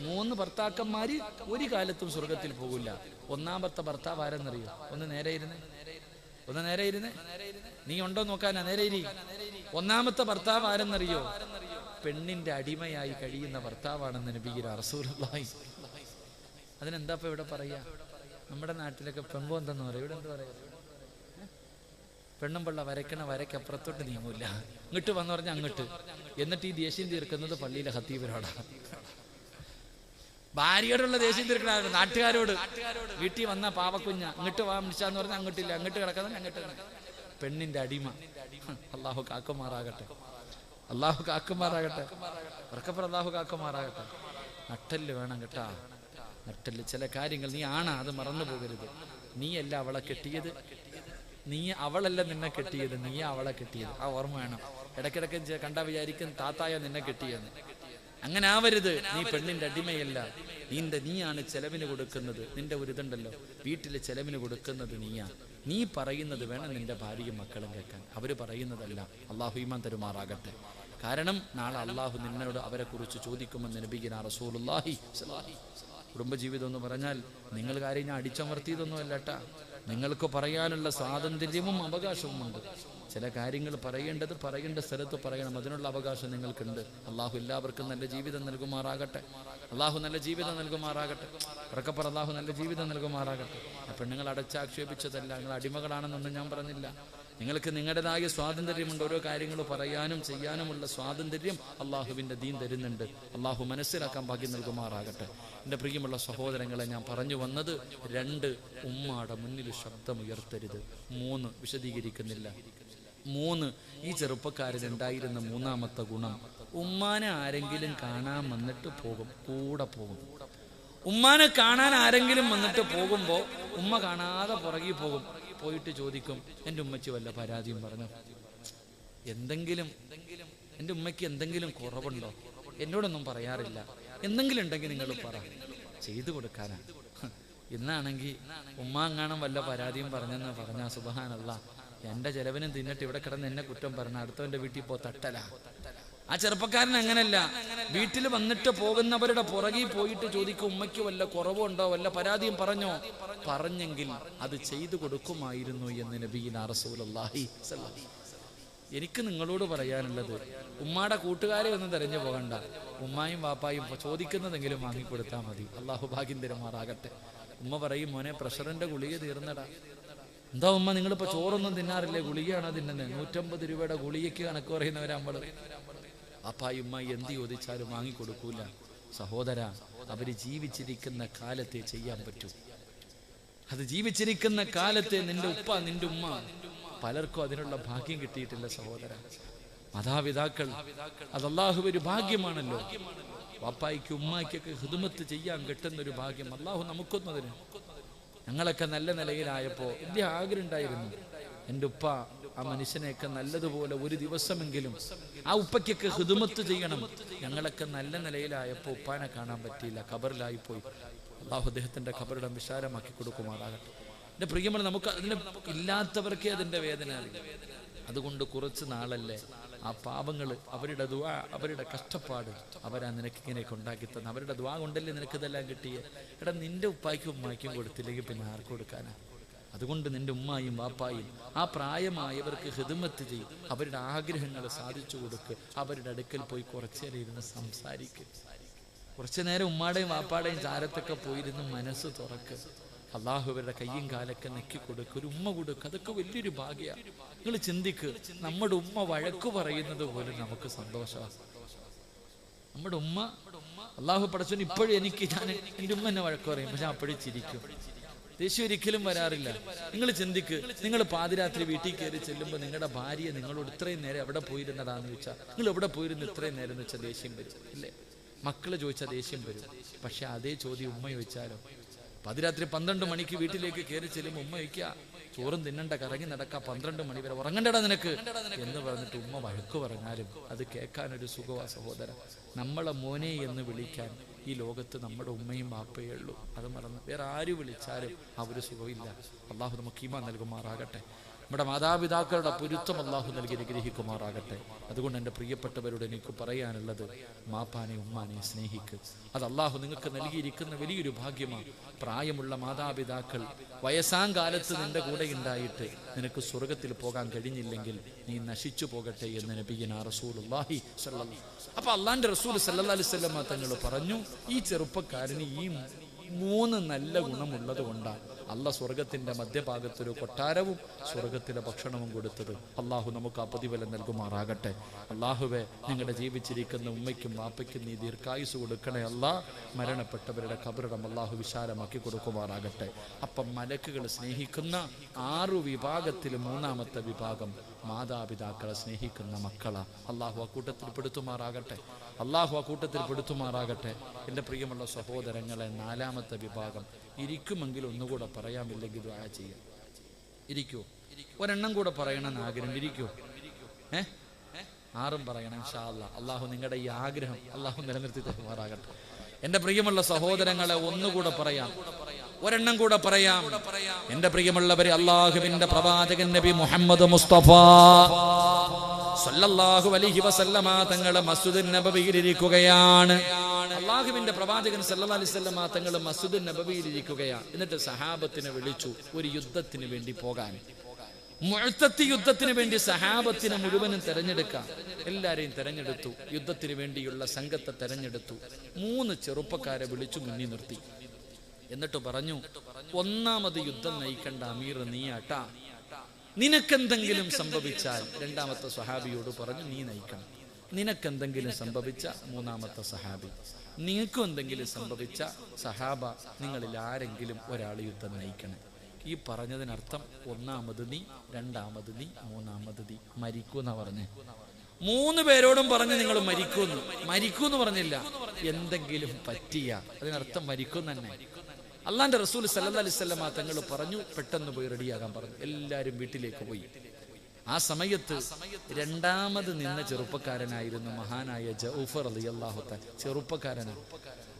3 ഭർത്താക്കന്മാര് ഒരു കാലത്തും സ്വർഗത്തിൽ പോകില്ല. ഒന്നാമത്തെ ഭർത്താവ് ആരെന്നറിയോ? ഒന്ന് നേരെ ഇരുന്ന് നീ ഉണ്ടോ നോക്കാനാ. നേരെ ഇരി. ഒന്നാമത്തെ ഭർത്താവ് ആരെന്നറിയോ? പെണ്ണിന്റെ അടിമയായി കഴിയുന്ന ഭർത്താവാണെന്ന് നബിയുനാ റസൂലുള്ളാഹി. അതിനെന്താ ഇപ്പൊ ഇവിടെ പറയാ? നമ്മുടെ നാട്ടിലൊക്കെ പെമ്പോ എന്തെന്ന് പറയാം, ഇവിടെ എന്താ പറയാ? പെണ്ണും പിള്ള വരയ്ക്കണ വരയ്ക്കപ്പുറത്തോട്ട് നീങ്ങൂല. ഇങ്ങോട്ട് വന്നു പറഞ്ഞാൽ അങ്ങോട്ട്. എന്നിട്ട് ഈ ദേഷ്യം തീർക്കുന്നത് പള്ളിയിലെ ഖത്തീബിനോടാണ്. ഭാര്യയോടുള്ള ദേഷ്യം തീർക്കണ നാട്ടുകാരോട്. വീട്ടിൽ വന്ന പാവക്കുഞ്ഞ ഇങ്ങോട്ട് വാ മിനിച്ചാന്ന് പറഞ്ഞാൽ അങ്ങോട്ടില്ല, അങ്ങോട്ട് കിടക്കുന്ന അങ്ങോട്ട്. പെണ്ണിന്റെ അടിമ. അള്ളാഹു കാക്കുമാറാകട്ടെ, അള്ളാഹു കാക്കുമാറാകട്ടെ, ഉറക്കപ്പുറം അള്ളാഹു കാക്കുമാറാകട്ടെ. നട്ടല് വേണം കേട്ടാ, നട്ടല്. ചില കാര്യങ്ങൾ നീ ആണാ, അത് മറന്നു പോകരുത്. നീയല്ല അവളെ കെട്ടിയത്, അവളല്ല നിന്നെ കെട്ടിയത്, നീ അവളെ കെട്ടിയത്. ആ ഓർമ്മ വേണം. ഇടയ്ക്കിടയ്ക്ക് കണ്ടാ വിചാരിക്കും താത്തായ നിന്നെ കെട്ടിയെന്ന്. അങ്ങനെ ആവരുത്. നീ പെണ്ണിന്റെ അടിമയല്ല. നീയാണ് ചെലവിന് കൊടുക്കുന്നത്. നിന്റെ ഒരു ഇതുണ്ടല്ലോ, വീട്ടിലെ ചെലവിന് കൊടുക്കുന്നത് നീയാ. നീ പറയുന്നത് വേണം നിന്റെ ഭാര്യയും മക്കളും കേൾക്കാൻ, അവര് പറയുന്നതല്ല. അല്ലാഹു ഈമാൻ തരുമാറാകട്ടെ. കാരണം നാളെ അള്ളാഹു നിന്നോട് അവരെ കുറിച്ച് ചോദിക്കുമെന്ന് നബിയുനാ റസൂലുള്ളാഹി. കുടുംബജീവിതം എന്ന് പറഞ്ഞാൽ നിങ്ങൾ കാര്യം ഞാൻ അടിച്ചമർത്തിയതൊന്നും അല്ലട്ടാ. നിങ്ങൾക്ക് പറയാനുള്ള സ്വാതന്ത്ര്യവും അവകാശവുമുണ്ട്. ചില കാര്യങ്ങൾ പറയേണ്ട സ്ഥലത്ത് പറയണം. അതിനുള്ള അവകാശം നിങ്ങൾക്കുണ്ട്. അള്ളാഹു എല്ലാവർക്കും നല്ല ജീവിതം നൽകുമാറാകട്ടെ. അള്ളാഹു നല്ല ജീവിതം നൽകുമാറാകട്ടെ. ഉറക്കപ്പറ അള്ളാഹു നല്ല ജീവിതം നൽകുമാറാകട്ടെ. പെണ്ണുങ്ങൾ അടച്ചാക്ഷേപിച്ചതല്ല, നിങ്ങൾ അടിമകളാണെന്നൊന്നും ഞാൻ പറഞ്ഞില്ല. നിങ്ങൾക്ക് നിങ്ങളുടേതായ സ്വാതന്ത്ര്യമുണ്ട്. ഓരോ കാര്യങ്ങൾ പറയാനും ചെയ്യാനുമുള്ള സ്വാതന്ത്ര്യം അള്ളാഹുവിൻ്റെ ദീൻ തരുന്നുണ്ട്. അള്ളാഹു മനസ്സിലാക്കാൻ ഭാഗ്യം നൽകുമാറാകട്ടെ. എൻ്റെ പ്രിയമുള്ള സഹോദരങ്ങളെ, ഞാൻ പറഞ്ഞു വന്നത് 2 ഉമ്മാടെ മുന്നിൽ ശബ്ദമുയർത്തരുത്. 3 വിശദീകരിക്കുന്നില്ല. 3 ഈ ചെറുപ്പക്കാരനുണ്ടായിരുന്ന 3ാമത്തെ ഗുണം, ഉമ്മാനെ ആരെങ്കിലും കാണാൻ വന്നിട്ട് പോകും, കൂടെ പോകും. ഉമ്മാനെ കാണാൻ ആരെങ്കിലും വന്നിട്ട് പോകുമ്പോൾ ഉമ്മ കാണാതെ പുറകിൽ പോകും. പോയിട്ട് ചോദിക്കും, എൻ്റെ ഉമ്മച്ചി വല്ല പരാതിയും പറഞ്ഞു, എന്തെങ്കിലും എൻ്റെ ഉമ്മയ്ക്ക് എന്തെങ്കിലും കുറവുണ്ടോ? എന്നോടൊന്നും പറയാറില്ല, എന്തെങ്കിലും ഉണ്ടെങ്കിൽ നിങ്ങൾ പറ, ചെയ്തു കൊടുക്കാനാ. ഇന്നാണെങ്കിൽ ഉമ്മ കാണാൻ വല്ല പരാതിയും പറഞ്ഞെന്ന് പറഞ്ഞാ സുബ്ഹാനല്ലാഹ്, എൻ്റെ ചെലവിനും തിന്നിട്ട് ഇവിടെ കിടന്ന് എന്നെ കുറ്റം പറഞ്ഞ അടുത്തവൻ്റെ വീട്ടിൽ പോ തട്ടല. ആ ചെറുപ്പക്കാരൻ അങ്ങനല്ല. വീട്ടിൽ വന്നിട്ട് പോകുന്നവരുടെ പുറകിൽ പോയിട്ട് ചോദിക്കും, ഉമ്മയ്ക്ക് വല്ല കുറവുണ്ടോ, വല്ല പരാതിയും പറഞ്ഞോ? പറഞ്ഞെങ്കിൽ അത് ചെയ്തു കൊടുക്കുമായിരുന്നു എന്ന് നബിയുനാ റസൂലുള്ളാഹി. എനിക്ക് നിങ്ങളോട് പറയാനുള്ളത്, ഉമ്മാടെ കൂട്ടുകാരെ ഒന്നും തെരഞ്ഞു പോകണ്ട. ഉമ്മായും വാപ്പായും ചോദിക്കുന്നതെങ്കിലും വാങ്ങിക്കൊടുത്താൽ മതി. അള്ളാഹു ഭാഗ്യം തരുമാറാകട്ടെ. ഉമ്മ പറയും, മോനെ പ്രഷറിന്റെ ഗുളിക തീർന്നടാ. എന്താ ഉമ്മ, നിങ്ങളിപ്പോ ചോറൊന്നും തിന്നാറില്ലേ? ഗുളികയാണോ തിന്നുന്നത്? 150 രൂപയുടെ ഗുളികയ്ക്ക് കണക്ക് പറയുന്നവരാ നമ്മള്. അപ്പായും ഉമ്മായി എന്ത് ചോദിച്ചാലും വാങ്ങിക്കൊടുക്കൂല. സഹോദര, അവര് ജീവിച്ചിരിക്കുന്ന കാലത്തെ ചെയ്യാൻ പറ്റൂ. അത് ജീവിച്ചിരിക്കുന്ന കാലത്തെ നിന്റെ ഉപ്പ നിന്റെ ഉമ്മ, പലർക്കും അതിനുള്ള ഭാഗ്യം കിട്ടിയിട്ടില്ല സഹോദര. മാതാപിതാക്കൾ അത് അല്ലാഹു ഒരു ഭാഗ്യമാണല്ലോ. വാപ്പായിക്കും ഉമ്മായിക്കൊക്കെ ഖിദ്മത്ത് ചെയ്യാൻ കിട്ടുന്നൊരു ഭാഗ്യം അല്ലാഹു നമുക്കൊന്നതിന്. ഞങ്ങളൊക്കെ നല്ല നിലയിലായപ്പോൾ വലിയ ആഗ്രഹം ഉണ്ടായിരുന്നു, എൻ്റെ ഉപ്പ ആ മനുഷ്യനെയൊക്കെ നല്ലതുപോലെ ഒരു ദിവസമെങ്കിലും ആ ഉപ്പയ്ക്കൊക്കെ ഖിദ്മത്ത് ചെയ്യണം. ഞങ്ങളൊക്കെ നല്ല നിലയിലായപ്പോൾ ഉപ്പാനെ കാണാൻ പറ്റിയില്ല, ഖബറിലായിപ്പോയി. അല്ലാഹു അദ്ദേഹത്തിൻ്റെ ഖബറിടം വിശാലമാക്കി കൊടുക്കുമാറാകട്ടെ. എൻ്റെ പ്രിയമുള്ള, നമുക്ക് അതിന് ഇല്ലാത്തവർക്കേ അതിൻ്റെ വേദന അറിയാം. അതുകൊണ്ട് കുറച്ച് നാളല്ലേ ആ പാപങ്ങൾ, അവരുടെ ദുആ, അവരുടെ കഷ്ടപ്പാട്, അവരാ നിനക്ക് ഇങ്ങനെയൊക്കെ ഉണ്ടാക്കി തന്നെ. അവരുടെ ദുആ കൊണ്ടല്ലേ നിനക്ക് ഇതെല്ലാം കിട്ടിയേ. എടാ, നിന്റെ ഉപ്പായ്ക്കും ഉമ്മായ്ക്കും കൊടുത്തില്ലെങ്കിൽ പിന്നെ ആർക്ക് കൊടുക്കാനാ? അതുകൊണ്ട് നിന്റെ ഉമ്മായും വാപ്പായും ആ പ്രായമായവർക്ക് ഖിദ്മത്ത് ചെയ്യും. അവരുടെ ആഗ്രഹങ്ങൾ സാധിച്ചു കൊടുക്ക്. അവരുടെ അടുക്കൽ പോയി കുറച്ചേരം ഇരുന്ന് സംസാരിക്ക്. കുറച്ചു നേരം ഉമ്മാടെയും വാപ്പാടെയും ചാരത്തൊക്കെ പോയിരുന്ന് മനസ്സ് തുറക്ക്. അള്ളാഹുവരുടെ കയ്യും കാലൊക്കെ നെക്കി കൊടുക്കുക, ഒരു ഉമ്മ കൊടുക്കുക. അതൊക്കെ വലിയൊരു ഭാഗ്യമാണ്. നിങ്ങൾ ചിന്തിക്ക്, നമ്മുടെ ഉമ്മ വഴക്കു പറയുന്നത് പോലും നമുക്ക് സന്തോഷമാണ്. നമ്മുടെ ഉമ്മ, അള്ളാഹു പടച്ചോൻ ഇപ്പോഴും ഞാൻ എൻ്റെ ഉമ്മ എന്നെ വഴക്കു പറയും, പക്ഷെ അപ്പോഴും ചിരിക്കും. ദേഷ്യം ഒരിക്കലും വരാറില്ല. നിങ്ങൾ ചിന്തിക്ക്, നിങ്ങൾ പാതിരാത്രി വീട്ടിൽ കയറി ചെല്ലുമ്പോൾ നിങ്ങളുടെ ഭാര്യയെ നിങ്ങളോട് ഇത്രയും നേരം എവിടെ പോയിരുന്നതാന്ന് ചോദിച്ചാൽ, നിങ്ങൾ എവിടെ പോയിരുന്നു ഇത്രയും നേരം എന്ന് വെച്ചാൽ ദേഷ്യം വരും, ഇല്ലേ? മക്കള് ചോദിച്ചാൽ ദേഷ്യം വരും. പക്ഷെ അതേ ചോദ്യം ഉമ്മ ചോദിച്ചാലോ? പാതിരാത്രി 12 മണിക്ക് വീട്ടിലേക്ക് കയറി ചെല്ലുമ്പോൾ ഉമ്മ ചോദിക്കുക, ചോറും തിന്നണ്ട, കറങ്ങി നടക്കുക, 12 മണി വരെ ഉറങ്ങണ്ടടാ നിനക്ക് എന്ന് പറഞ്ഞിട്ട് ഉമ്മ വഴക്ക് പറഞ്ഞാലും അത് കേൾക്കാനൊരു സുഖവാ സഹോദര. നമ്മളെ മോനെ എന്ന് വിളിക്കാൻ ഈ ലോകത്ത് നമ്മുടെ ഉമ്മയും വാപ്പയേ ഉള്ളൂ. അത് മറന്ന് വേറെ ആര് വിളിച്ചാലും ആ ഒരു സുഖമില്ല. അള്ളാഹു നമുക്ക് ഈമാൻ നൽകുമാറാകട്ടെ. നമ്മുടെ മാതാപിതാക്കളുടെ പൊരുത്തം അള്ളാഹു നൽകി അനുഗ്രഹിക്കുമാറാകട്ടെ. അതുകൊണ്ട് എൻ്റെ പ്രിയപ്പെട്ടവരോട് എനിക്ക് പറയാനുള്ളത്, മാപ്പാനെ ഉമ്മാനെ സ്നേഹിക്ക്. അത് അള്ളാഹു നിങ്ങൾക്ക് നൽകിയിരിക്കുന്ന വലിയൊരു ഭാഗ്യമാണ്. പ്രായമുള്ള മാതാപിതാക്കൾ വയസ്സാം കാലത്ത് നിന്റെ കൂടെ ഉണ്ടായിട്ട് നിനക്ക് സ്വർഗത്തിൽ പോകാൻ കഴിഞ്ഞില്ലെങ്കിൽ നീ നശിച്ചു പോകട്ടെ എന്ന് നബിയുനാ റസൂലുള്ളാഹി സ്വല്ലല്ലാഹു. അപ്പൊ അള്ളാന്റെ റസൂൽ സല്ലല്ലാഹു അലൈഹി വസല്ലം തങ്ങൾ പറഞ്ഞു, ഈ ചെറുപ്പക്കാരന് ഈ 3 നല്ല ഗുണമുള്ളത് കൊണ്ടാണ് അള്ളാഹ് സ്വർഗത്തിന്റെ മധ്യഭാഗത്തൊരു കൊട്ടാരവും സ്വർഗത്തിലെ ഭക്ഷണവും കൊടുത്തത്. അള്ളാഹു നമുക്ക് ആ പ്രതിഫലം നൽകുമാറാകട്ടെ. അള്ളാഹുവെ, ഞങ്ങളുടെ ജീവിച്ചിരിക്കുന്ന ഉമ്മയ്ക്കും വാപ്പയ്ക്കും നീ ദീർഘായുസ് കൊടുക്കണേ അല്ലാ. മരണപ്പെട്ടവരുടെ ഖബറിടം അള്ളാഹു വിശാലമാക്കി കൊടുക്കുമാറാകട്ടെ. അപ്പം മലക്കുകൾ സ്നേഹിക്കുന്ന 6 വിഭാഗത്തിൽ 3ാമത്തെ വിഭാഗം മാതാപിതാക്കളെ സ്നേഹിക്കുന്ന മക്കളാ. അള്ളാഹു ആ കൂട്ടത്തിൽ പെടുത്തുമാറാകട്ടെ. അള്ളാഹു ആ കൂട്ടത്തിൽ പെടുത്തുമാറാകട്ടെ. എൻ്റെ പ്രിയമുള്ള സഹോദരങ്ങളെ, 4ാമത്തെ വിഭാഗം ഇരിക്കുമെങ്കിൽ ഒന്നുകൂടെ പറയാമില്ലെങ്കിൽ ദുആ ചെയ്യാം. ഇരിക്കൂ, ഒരെണ്ണം കൂടെ പറയണമെന്ന് ആഗ്രഹം. ഇരിക്കൂ, 6ഉം പറയണം ഇൻഷാ അല്ലാഹ്. അള്ളാഹു നിങ്ങളുടെ ഈ ആഗ്രഹം അള്ളാഹു നിലനിർത്തി തരുമാറാകട്ടെ. എൻ്റെ പ്രിയമുള്ള സഹോദരങ്ങളെ, ഒന്നുകൂടെ പറയാം, ഒരെണ്ണം കൂടെ പറയാം. എൻ്റെ പ്രിയമുള്ളവരെ, അള്ളാഹുവിന്റെ പ്രവാചകൻ നബി മുഹമ്മദ് മുസ്തഫ സല്ലല്ലാഹു അലൈഹി വസല്ലമ തങ്ങൾ മസ്ജിദുൻ നബവിയിൽ ഇരിക്കുകയാണ്. അല്ലാഹുവിന്റെ പ്രവാചകൻ സല്ലല്ലാഹു അലൈഹി വസല്ലമ തങ്ങൾ മസ്ജിദുൻ നബവിയിൽ ഇരിക്കുകയാണ്. എന്നിട്ട് സഹാബത്തിനെ വിളിച്ചു ഒരു യുദ്ധത്തിന് വേണ്ടി പോകാൻ. മുഅ്തത്തി യുദ്ധത്തിന് വേണ്ടി സഹാബത്തിനെ മുഴുവനും തെരഞ്ഞെടുക്കാം. എല്ലാരെയും തെരഞ്ഞെടുത്തു. യുദ്ധത്തിന് വേണ്ടിയുള്ള സംഘത്തെ തെരഞ്ഞെടുത്തു. 3 ചെറുപ്പക്കാരെ വിളിച്ചു മുന്നിൽ നിർത്തി. എന്നിട്ട് പറഞ്ഞു, ഒന്നാമത് യുദ്ധം നയിക്കേണ്ട അമീർ നീയാട്ടാ. നിനക്കെന്തെങ്കിലും സംഭവിച്ചാൽ രണ്ടാമത്തെ സഹാബിയോട് പറഞ്ഞു നീ നയിക്കണം. നിനക്കെന്തെങ്കിലും സംഭവിച്ച മൂന്നാമത്തെ സഹാബി, നിങ്ങൾക്കും എന്തെങ്കിലും സംഭവിച്ച സഹാബ, നിങ്ങളിൽ ആരെങ്കിലും ഒരാൾ യുദ്ധം നയിക്കണം. ഈ പറഞ്ഞതിനർത്ഥം ഒന്നാമത് നീ, രണ്ടാമത് നീ, മൂന്നാമത് നീ. മരിക്കൂന്നാ പറഞ്ഞേ. 3 പേരോടും പറഞ്ഞു നിങ്ങൾ മരിക്കൂന്ന്. മരിക്കൂന്ന് പറഞ്ഞില്ല, എന്തെങ്കിലും പറ്റിയ, അതിനർത്ഥം മരിക്കും തന്നെ. അള്ളാന്റെ റസൂൽ സല്ലല്ലാഹു അലൈഹി വസല്ലമ തങ്ങൾ പറഞ്ഞു പെട്ടെന്ന് പോയി റെഡിയാകാൻ പറഞ്ഞു. എല്ലാവരും വീട്ടിലേക്ക് പോയി. ആ സമയത്ത് രണ്ടാമത് നിന്ന ചെറുപ്പക്കാരനായിരുന്നു മഹാനായ ജൗഫർ റളിയല്ലാഹു തആല. ചെറുപ്പക്കാരനാണ്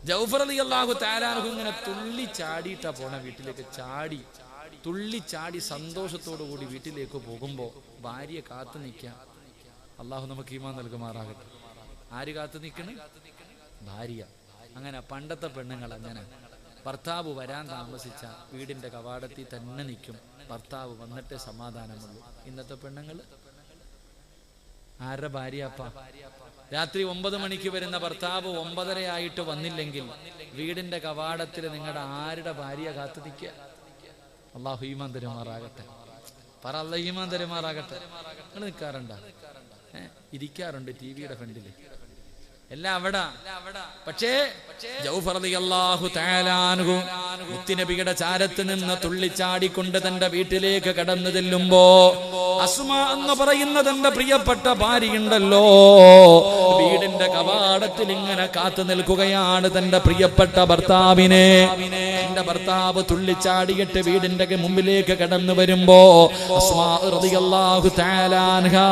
ജൗഫർ റളിയല്ലാഹു തആല. ഇങ്ങനെ തുള്ളി ചാടിയിട്ടാ പോണ വീട്ടിലേക്ക്. തുള്ളി ചാടി സന്തോഷത്തോടു കൂടി വീട്ടിലേക്ക് പോകുമ്പോ ഭാര്യ കാത്തു നിൽക്കാം. അള്ളാഹു നമുക്ക് ഈമാൻ നൽകുമാറാകട്ടെ. ആര് കാത്തു നിൽക്കണേ? ഭാര്യ. അങ്ങനെ പണ്ടത്തെ പെണ്ണുങ്ങൾ അങ്ങനെ ഭർത്താവ് വരാൻ താമസിച്ച വീടിന്റെ കവാടത്തിൽ തന്നെ നിൽക്കും. ഭർത്താവ് വന്നിട്ടേ സമാധാനമുള്ളൂ. ഇന്നത്തെ പെണ്ണുങ്ങൾ ആരുടെ ഭാര്യയപ്പ? രാത്രി 9 മണിക്ക് വരുന്ന ഭർത്താവ് 9:30 ആയിട്ട് വന്നില്ലെങ്കിൽ വീടിന്റെ കവാടത്തിൽ നിങ്ങളുടെ ആരുടെ ഭാര്യ കാത്തു നിൽക്കുക? അള്ളാഹു ഈമാൻ തരുമാറാകട്ടെ. പറ അല്ലാഹു ഈമാൻ തരുമാറാകട്ടെ. നിങ്ങൾ നിൽക്കാറുണ്ടോ? ഇരിക്കാറുണ്ട് ടിവിയുടെ ഫ്രണ്ടിൽ എല്ലാം അവിടെ. പക്ഷേ ജൗഫർ റളിയല്ലാഹു തആല അൻഹു മുത്തുനബിയുടെ ചാരത്ത് നിന്ന് തുള്ളിച്ചാടിക്കൊണ്ട് തന്റെ വീട്ടിലേക്ക് കടന്നു ചെല്ലുമ്പോ അസ്മാ എന്ന് പറയുന്ന തന്റെ പ്രിയപ്പെട്ട ഭാര്യയുണ്ടല്ലോ, വീടിന്റെ കവാടത്തിൽ ഇങ്ങനെ കാത്തു നിൽക്കുകയാണ് തന്റെ പ്രിയപ്പെട്ട ഭർത്താവിനെ. തന്റെ ഭർത്താവ് തുള്ളിച്ചാടിയിട്ട് വീടിന്റെ മുമ്പിലേക്ക് കടന്നു വരുമ്പോ അസ്മാ റളിയല്ലാഹു തആല അൻഹാ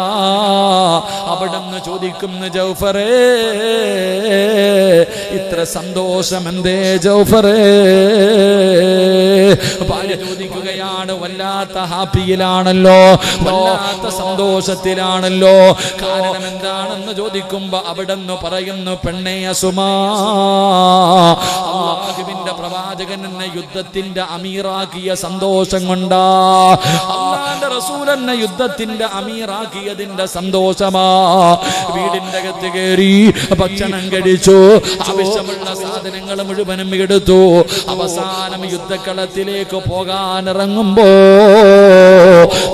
അവിടുന്ന് ചോദിക്കുന്നു, ജൗഫറേ ഇത്ര സന്തോഷം എന്തേ ജൗഫറേ? ഭാര്യ ചോദിക്കുകയാണ്, വല്ലാത്ത ഹാപ്പിയിലാണല്ലോ, വല്ലാത്ത സന്തോഷത്തിലാണല്ലോ. കാരണം എന്താണെന്ന് ചോദിക്കുമ്പോ അവിടെന്ന് പറയുന്നു, പെണ്ണേ അസുമാ, അല്ലാഹുവിന്റെ പ്രവാചകൻ എന്നെ യുദ്ധത്തിന്റെ അമീറാക്കിയ സന്തോഷം കൊണ്ടാ, അല്ലാഹുവിന്റെ റസൂൽ എന്നെ യുദ്ധത്തിന്റെ അമീറാക്കിയതിന്റെ സന്തോഷമാ. വീടിന്റെ അകത്ത് കയറി ഭക്ഷണം കഴിച്ചു, ആവശ്യമുള്ള സാധനങ്ങൾ മുഴുവനും എടുത്തു. അവസാനം യുദ്ധക്കളത്തിലേക്ക് പോകാനിറങ്ങുമ്പോ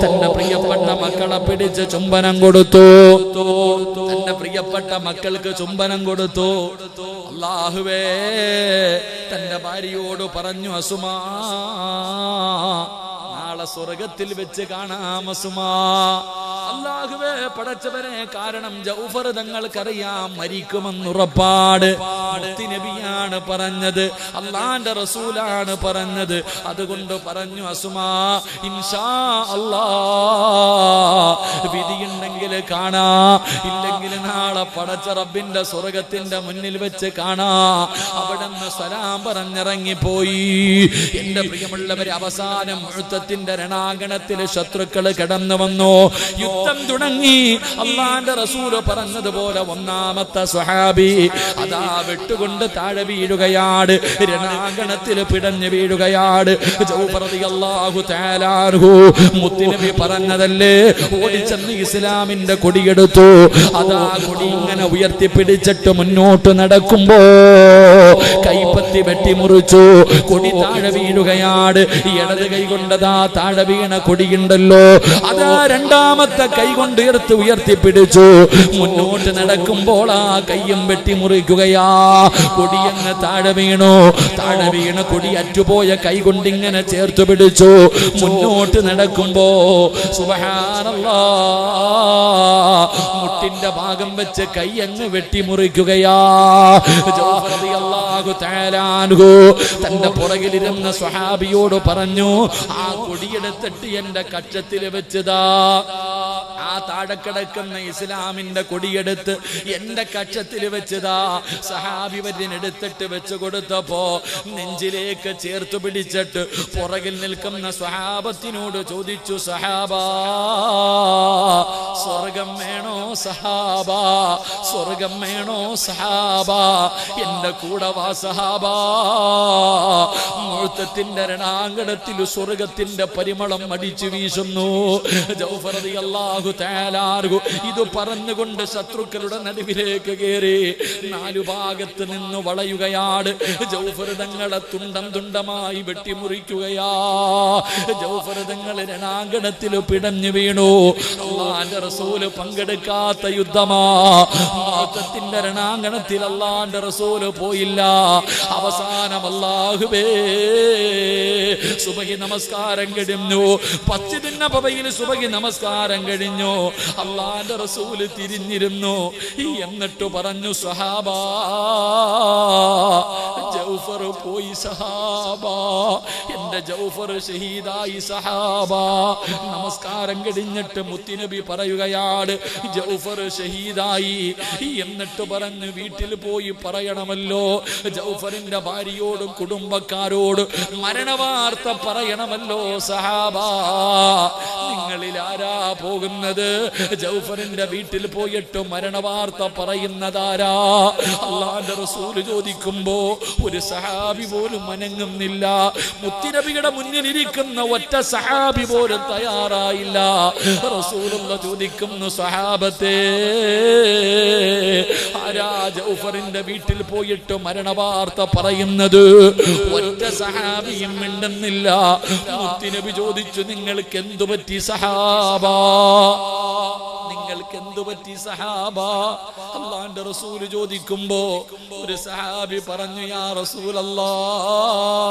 തന്റെ പ്രിയപ്പെട്ട മക്കളെ പിടിച്ച് ചുംബനം കൊടുത്തു. തന്റെ പ്രിയപ്പെട്ട മക്കൾക്ക് ചുംബനം കൊടുത്തു. അല്ലാഹുവേ തന്റെ ഭാര്യയോട് പറഞ്ഞു, അസുമാ നാളെ സ്വർഗത്തിൽ വെച്ച് കാണാം അസുമാ. അല്ലാഹുവേ പടച്ചവനെ, കാരണം ജൗഫർ തങ്ങൾക്കറിയാം മരിക്കുമെന്നുറപ്പാട്. നബിയാണ് പറഞ്ഞത്, അല്ലാഹുവിന്റെ റസൂലാണ് പറഞ്ഞത്. അതുകൊണ്ട് പറഞ്ഞു, അസുമാ ഇൻഷാ അല്ലാഹ് വിധിയുണ്ടെങ്കിൽ കാണാ, ഇല്ലെങ്കിൽ നാളെ പടച്ച റബ്ബിന്റെ സ്വർഗത്തിന്റെ മുന്നിൽ വെച്ച് കാണാ. അവിടുന്ന് സലാം പറഞ്ഞിറങ്ങിപ്പോയി. എന്റെ പ്രിയമുള്ളവരെ, അവസാനം മുഅ്തത്തിന്റെ രണാങ്കണത്തിൽ ശത്രുക്കൾ കടന്നു വന്നു. യുദ്ധം തുടങ്ങി. അല്ലാഹുവിന്റെ റസൂല് പറഞ്ഞതുപോലെ ഒന്നാമത്തെ സ്വഹാബി അതാ വെട്ടുകൊണ്ട് താഴെ വീഴുകയാണ്, രണാങ്കണത്തിൽ പിടഞ്ഞു വീഴുകയാണ്. ജൗഫർ റളിയല്ലാഹു തആല അൻഹു മുത്തുനബി പറഞ്ഞതല്ലേ, ഓടിച്ചെന്ന് ഇസ്ലാമിന്റെ കൊടിയെടുത്തു. അതാ കൊടി ഇങ്ങനെ ഉയർത്തിപ്പിടിച്ചിട്ട് മുന്നോട്ട് നടക്കുമ്പോ കൈപ്പത്തി വെട്ടിമുറിച്ചു. കൊടി താഴെ വീഴുകയാണ്. ഇടത് കൈ കൊണ്ടതാ താഴെ വീണ കൊടിയുണ്ടല്ലോ, അതാ രണ്ടാമത്തെ കൈ കൊണ്ട് ഉയർത്തിപ്പിടിച്ചു. മുന്നോട്ട് നടക്കുമ്പോൾ ആ കയ്യും വെട്ടിമുറിക്കുകയാ. കൊടിയങ്ങ് താഴെ വീണു. താഴെ വീണ കൊടി അറ്റുപോയ കൈ കൊണ്ട് ഇങ്ങനെ ചേർത്ത് പിടിച്ചു. മുന്നോട്ട് നടക്കുമ്പോ സുബ്ഹാനല്ലാഹ് മുട്ടിന്റെ ഭാഗം വെച്ച് കൈ അങ്ങ് വെട്ടിമുറിക്കുകയാ. ജൗഫർ റളിയല്ലാഹു തആല അൻഹു തന്റെ പുറകിലിരുന്ന സ്വഹാബിയോട് പറഞ്ഞു, ആ കൊടിയെടുത്തിട്ട് എന്റെ കക്ഷത്തിൽ വെച്ചതാ. ആ താഴെ കിടക്കുന്ന ഇസ്ലാമിന്റെ കൊടിയെടുത്ത് എന്റെ കക്ഷത്തിൽ വെച്ചതാ സഹാബി വര്യനെടുത്തിട്ട് വെച്ച് കൊടുത്തപ്പോ നെഞ്ചിലേക്ക് ചേർത്ത് പിടിച്ചിട്ട് പുറകിൽ നിൽക്കുന്ന സ്വഹാബത്തിനോട് ചോദിച്ചു, സഹാബാ സ്വർഗം വേണോ സഹാബാ, സ്വർഗം വേണോ സഹാബാ, എന്റെ കൂടെ വാ സഹാബാ. മുഅ്തത്തിന്റെ രണാങ്കണത്തിൽ സ്വർഗത്തിന്റെ പരിമളം അടിച്ചു വീശുന്നു. ജൗഫർ റളിയല്ലാഹു തആല അൻഹു ഇത് പറഞ്ഞുകൊണ്ട് ശത്രുക്കളുടെ നടുവിലേക്ക് കയറി നാലു ഭാഗത്ത് നിന്ന് വളയുകയാണ്. ജൗഫർ തങ്ങളെ തുണ്ടം തുണ്ടമായി വെട്ടിമുറിക്കുകയാ. ജൗഫർ തങ്ങൾ രണാങ്കണത്തിൽ പിടഞ്ഞു വീണു. അല്ലാഹുവിന്റെ റസൂൽ പങ്കെടുക്കാത്ത യുദ്ധമാ. മുഅ്തത്തിന്റെ രണാങ്കണത്തിൽ അല്ലാഹുവിന്റെ റസൂൽ പോയില്ല. അവസാനം അല്ലാഹുവേ സുബഹി നമസ്കാരം കഴിഞ്ഞു. മസ്ജിദുൻ നബവിയിൽ സുബഹി നമസ്കാരം കഴിഞ്ഞു. അല്ലാഹുവിന്റെ റസൂൽ തിരിഞ്ഞിരുന്നു. എന്നിട്ട് പറഞ്ഞു, സഹാബാ ജൗഫർ പോയി സഹാബാ, എന്റെ ജൗഫർ ഷഹീദായി സഹാബാ. നമസ്കാരം കഴിഞ്ഞിട്ട് മുത്തുനബി പറയുകയാണ്, ജൗഫർ ഷഹീദായി. എന്നിട്ട് പറഞ്ഞു, വീട്ടിൽ പോയി പറയണമല്ലോ, ജൗഫറിന്റെ ഭാര്യയോടും കുടുംബക്കാരോട് മരണവാർത്ത പറയണമല്ലോ സഹാബാ. നിങ്ങളിൽ ആരാ പോകുന്നത്? ജൗഫറിന്റെ വീട്ടിൽ പോയിട്ട് മരണവാർത്ത പറയുന്നതാരാ? അല്ലാഹുവിന്റെ റസൂൽ ചോദിക്കുമ്പോ ഒരു സഹാബി പോലും അനങ്ങുന്നില്ല. മുത്തുനബിയുടെ മുന്നിൽ ഇരിക്കുന്ന ഒറ്റ സഹാബി പോലും തയ്യാറായില്ല. റസൂലുള്ള ചോദിക്കുന്നു, സഹാബത്തെ ആരാ ജൗഫറിന്റെ വീട്ടിൽ പോയിട്ട് മരണവാർത്ത പറയുന്നത്? ഒറ്റ സഹാബിയും മിണ്ടുന്നില്ല. മുത്തുനബി ചോദിച്ചു, നിങ്ങൾക്ക് എന്തു പറ്റി സഹാബാ, നിങ്ങൾക്ക് എന്തു പറ്റി സഹാബാ? അല്ലാഹുവിന്റെ റസൂൽ ചോദിക്കുമ്പോ ഒരു സഹാബി പറഞ്ഞു, യാ റസൂലല്ലാഹ്,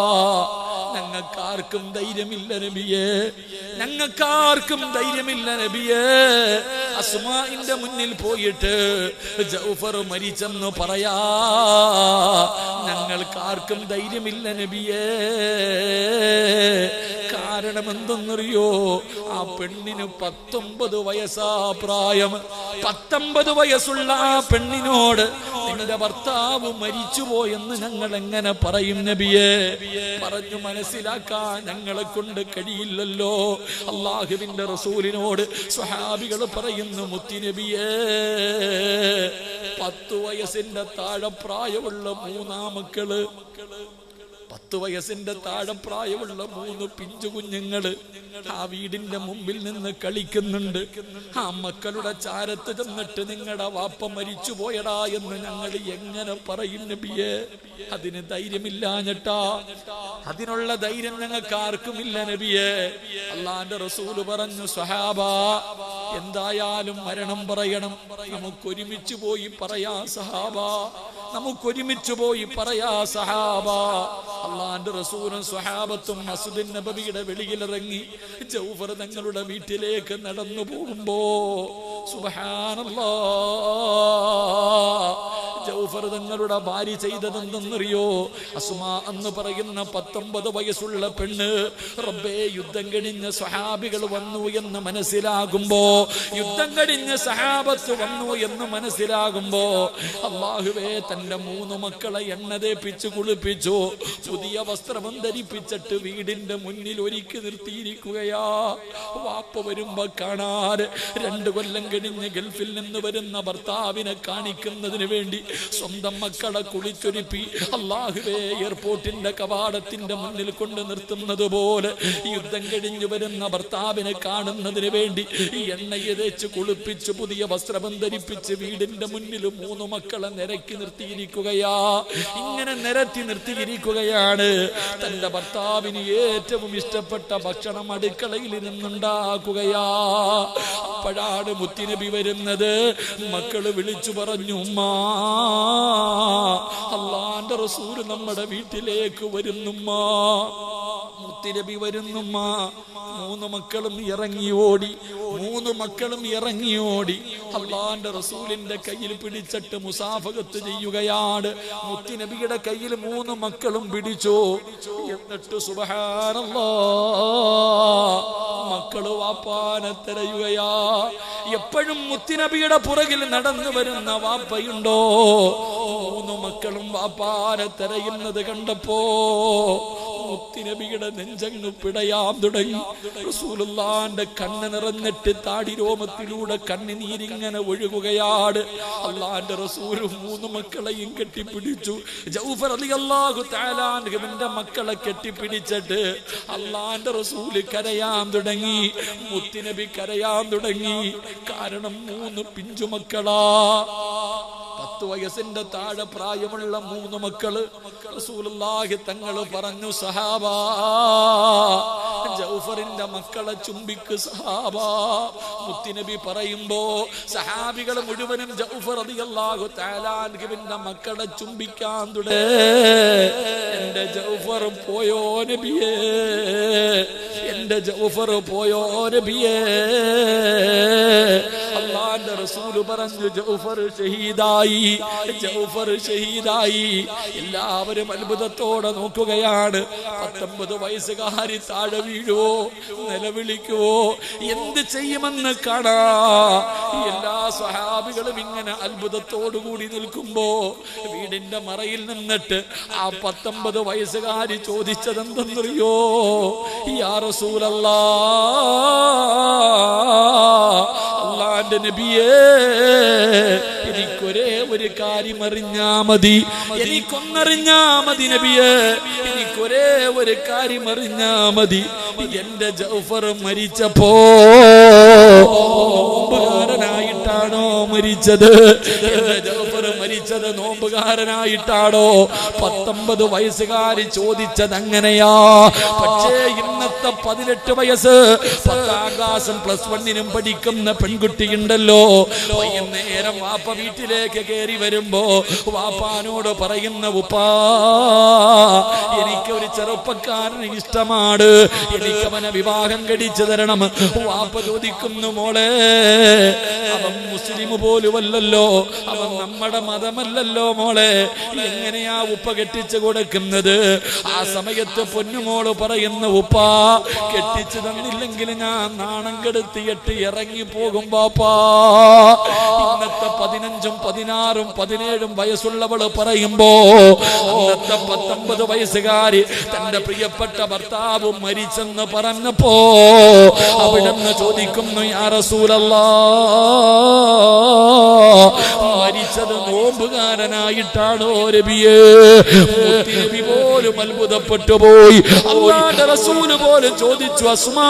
ഞങ്ങൾക്കാർക്കും ധൈര്യമില്ല നബിയേ, ഞങ്ങൾക്കാർക്കും ധൈര്യമില്ല നബിയേ. അസ്മാഇന്റെ മുന്നിൽ പോയിട്ട് ജൗഫർ മരിച്ചെന്ന് പറയാ ഞങ്ങൾക്കാർക്കും ധൈര്യമില്ല നബിയേ. കാരണം എന്തെന്നറിയോ? ആ പെണ്ണിന് 19 വയസ്സാ പ്രായം. 19 വയസ്സുള്ള ആ പെണ്ണിനോട് നിങ്ങളുടെ ഭർത്താവ് മരിച്ചുപോയെന്ന് ഞങ്ങൾ എങ്ങനെ പറയും നബിയേ? പറഞ്ഞു മനസ്സിലാക്കാൻ ഞങ്ങളെ കൊണ്ട് കഴിയില്ലല്ലോ. അല്ലാഹുവിന്റെ റസൂലിനോട് സ്വഹാബികൾ പറയുന്നു, മുത്തുനബിയേ 10 വയസ്സിന്റെ താഴെ പ്രായമുള്ള 3 മക്കള്, 10 വയസ്സിന്റെ താഴെ പ്രായമുള്ള 3 പിഞ്ചു കുഞ്ഞുങ്ങള് ആ വീടിന്റെ മുമ്പിൽ നിന്ന് കളിക്കുന്നുണ്ട്. ആ മക്കളുടെ ചാരത്ത് ചെന്നിട്ട് നിങ്ങളുടെ വാപ്പ മരിച്ചു പോയടാ എന്ന് ഞങ്ങൾ എങ്ങനെ പറയും നബിയേ? അതിന് ധൈര്യമില്ലാഞ്ഞിട്ടാ. അതിനുള്ള ധൈര്യം ഞങ്ങൾക്ക് ആർക്കുമില്ല നബിയേ. അല്ലാഹുവിന്റെ റസൂല് പറഞ്ഞു, സ്വഹാബാ എന്തായാലും മരണം പറയണം, നമുക്കൊരുമിച്ച് പോയി പറയാ സഹാബാ, നമുക്കൊരുമിച്ച് പോയി പറയാ സഹാബാ. അല്ലാഹുവിന്റെ റസൂലും സ്വഹാബത്തും മസ്ജിദുൻ നബവിയുടെ വെളിയിലിറങ്ങി ജൗഫർ തങ്ങളുടെ വീട്ടിലേക്ക് നടന്നു പോകുമ്പോ സുബ്ഹാനല്ലാഹ്, ജൗഫർ തങ്ങളുടെ ഭാര്യ ചെയ്തതെന്തെന്നറിയോ? അസ്മാ എന്ന് പറയുന്ന 19 വയസ്സുള്ള പെണ്ണ്, റബ്ബേ യുദ്ധം കഴിഞ്ഞ സ്വഹാബികൾ വന്നു എന്ന് മനസ്സിലാകുമ്പോ, യുദ്ധം കഴിഞ്ഞ സഹാബത്ത് വന്നു എന്ന് മനസ്സിലാകുമ്പോ അല്ലാഹുവേ തന്റെ 3 മക്കളെ എണ്ണ തേപ്പിച്ച് കുളിപ്പിച്ചു, പുതിയ വസ്ത്രം ധരിപ്പിച്ചിട്ട് വീടിന്റെ മുന്നിൽ ഒരുക്കി നിർത്തിയിരിക്കുകയാ. വാപ്പ വരുമ്പോ കാണാറ് 2 കൊല്ലം കഴിഞ്ഞ് ഗൾഫിൽ നിന്ന് വരുന്ന ഭർത്താവിനെ കാണിക്കുന്നതിന് വേണ്ടി സ്വന്തം മക്കളെ കുളിച്ചൊരുപ്പി അല്ലാഹുവേ എയർപോർട്ടിന്റെ കവാടത്തിന്റെ മുന്നിൽ കൊണ്ട് നിർത്തുന്നത് പോലെ യുദ്ധം കഴിഞ്ഞു വരുന്ന ഭർത്താവിനെ കാണുന്നതിന് വേണ്ടി എണ്ണയെ തേച്ച് കുളിപ്പിച്ച് പുതിയ വസ്ത്രം ധരിപ്പിച്ച് വീടിന്റെ മുന്നിൽ 3 മക്കളെ നിരക്കി നിർത്തിയിരിക്കുകയാ. ഇങ്ങനെ നിരത്തി നിർത്തിയിരിക്കുകയാണ്. തന്റെ ഭർത്താവിന് ഏറ്റവും ഇഷ്ടപ്പെട്ട ഭക്ഷണം അടുക്കളയിൽ ഇരുന്നുണ്ടാക്കുകയാ. അപ്പോഴാണ് മുത്തുനബി വരുന്നത്. മക്കള് വിളിച്ചു പറഞ്ഞു, ഉമ്മാ അല്ലാഹുവിന്റെ റസൂൽ നമ്മുടെ വീട്ടിലേക്ക് വരുന്നുമ്മാ. മുത്തുനബി വരുന്നുമ്മ. 3 മക്കളും ഇറങ്ങി ഓടി അള്ളാന്റെ റസൂലിന്റെ കയ്യിൽ പിടിച്ചിട്ട് മുസാഫഹത്ത് ചെയ്യുകയാണ്. മുത്തുനബിയുടെ കയ്യിൽ 3 മക്കളും പിടിച്ചു. എന്നിട്ട് സുബ്ഹാനല്ലാഹ് മക്കള് വാപ്പാനെ തിരയുകയാ. എപ്പോഴും മുത്തുനബിയുടെ പുറകിൽ നടന്നു വരുന്ന വാപ്പയുണ്ടോ? 3 മക്കളും വാപ്പാനെ തിരയുന്നത് കണ്ടപ്പോ മുത്തുനബിയുടെ നെഞ്ചങ്ങ് പിടയാൻ തുടങ്ങി. റസൂലുള്ളാന്റെ കണ്ണ് നിറഞ്ഞിട്ട് താടി രോമത്തിലൂടെ കണ്ണുനീരിങ്ങനെ ഒഴുകുകയാണ്. അള്ളാന്റെ റസൂൽ 3 മക്കളെയും കെട്ടിപ്പിടിച്ചു. ജൗഫർ റളിയല്ലാഹു തആല അൻഹുവിന്റെ മക്കളെ കെട്ടിപ്പിടിച്ചിട്ട് അള്ളാന്റെ റസൂല് കരയാൻ തുടങ്ങി. മുത്തുനബി കരയാൻ തുടങ്ങി. കാരണം 3 പിഞ്ചുമക്കളാ. 10 വയസ്സിന്റെ താഴെ പ്രായമുള്ള 3 മക്കള്. റസൂലുള്ളാഹി തങ്ങൾ പറഞ്ഞു, സഹാബാ ജൗഫറിന്റെ മക്കളെ ചുംബിക്ക് സഹാബാ. മുത്തുനബി പറയുമ്പോ സഹാബികൾ മുഴുവനും ജൗഫർ റളിയല്ലാഹു തആല അൻഹുവിന്റെ മക്കളെ ചുംബിക്കാൻ തുടങ്ങി. എന്റെ ജൗഫർ പോയോ നബിയേ, എന്റെ ജൗഫർ പോയോ നബിയേ. അല്ലാഹുവിന്റെ റസൂൽ പറഞ്ഞു, ജൗഫർ ഷഹീദായി, ജൗഫർ ഷഹീദായി. എല്ലാവരും അത്ഭുതത്തോടെ നോക്കുകയാണ്. 19 വയസ്സുകാരി താഴെ വീഴുവോ, നിലവിളിക്കുവോ, എന്ത് ചെയ്യുമെന്ന് കാണാ. എല്ലാ സ്വഹാബികളും ഇങ്ങനെ അത്ഭുതത്തോടുകൂടി നിൽക്കുമ്പോ വീടിന്റെ മറയിൽ നിന്നിട്ട് ആ 19 വയസ്സുകാരി ചോദിച്ചതെന്തെന്നറിയോ? യാ റസൂലല്ലാഹ്, അല്ലാഹുവിന്റെ നബിയേ, എനിക്കൊരേ ഒരു കാര്യം അറിഞ്ഞാ മതി, എനിക്കൊന്നറിഞ്ഞാ മതി നബിയേ, എനിക്കൊരേ ഒരു കാര്യം അറിഞ്ഞാ മതി. എന്റെ ജൗഫർ മരിച്ചപ്പോ നോമ്പുകാരനായിട്ടാണോ മരിച്ചത്? എന്റെ ജൗഫർ മരിച്ചത് നോമ്പുകാരനായിട്ടാണോ? 19 വയസ്സുകാരി ചോദിച്ചത് അങ്ങനെയാ. പക്ഷേ ഇന്നത്തെ 18 വയസ്സ് 10ാം ക്ലാസും +1 പഠിക്കുന്ന പെൺകുട്ടിയുണ്ടല്ലോ, വൈകുന്നേരം വാപ്പ വീട്ടിലേക്ക് കയറി വരുമ്പോ വാപ്പാനോട് പറയുന്ന, ഉപ്പാ എനിക്കൊരു ചെറുപ്പക്കാരന് ഇഷ്ടമാണ്, എനിക്കവനെ വിവാഹം കഴിച്ചു തരണം. വാപ്പ ചോദിക്കുന്നു, മോളെ അവൻ മുസ്ലിം പോലുമല്ലല്ലോ, അവൻ നമ്മുടെ മതമല്ലല്ലോ മോളെ, എങ്ങനെയാ ഉപ്പ കെട്ടിച്ചു കൊടുക്കുന്നത്? ആ സമയത്ത് പൊന്നുമോള് പറയുന്ന, ഉപ്പാ കെട്ടിച്ചു തന്നില്ലെങ്കിൽ ഞാൻ നാണം കെടുത്തിയിട്ട് ഇറങ്ങി പോകും പാപ്പാ. ഇന്നത്തെ 15ഉം 16ഉം 17ഉം വയസ്സുള്ളവള് പറയുമ്പോ അന്നത്തെ 19 വയസ്സുകാരി തന്റെ പ്രിയപ്പെട്ട ഭർത്താവ് മരിച്ചെന്ന് പറഞ്ഞപ്പോ അവിടുന്ന് ചോദിക്കുന്നു, യാ റസൂലല്ലാഹ്, മരിച്ചത് നോമ്പുകാരനായിട്ടാണോ നബിയേ? മുത്തുനബി പോലും അത്ഭുതപ്പെട്ടു പോയി. അല്ലാഹുവിന്റെ റസൂൽ പോലും ചോദിച്ചു, അസ്മാ,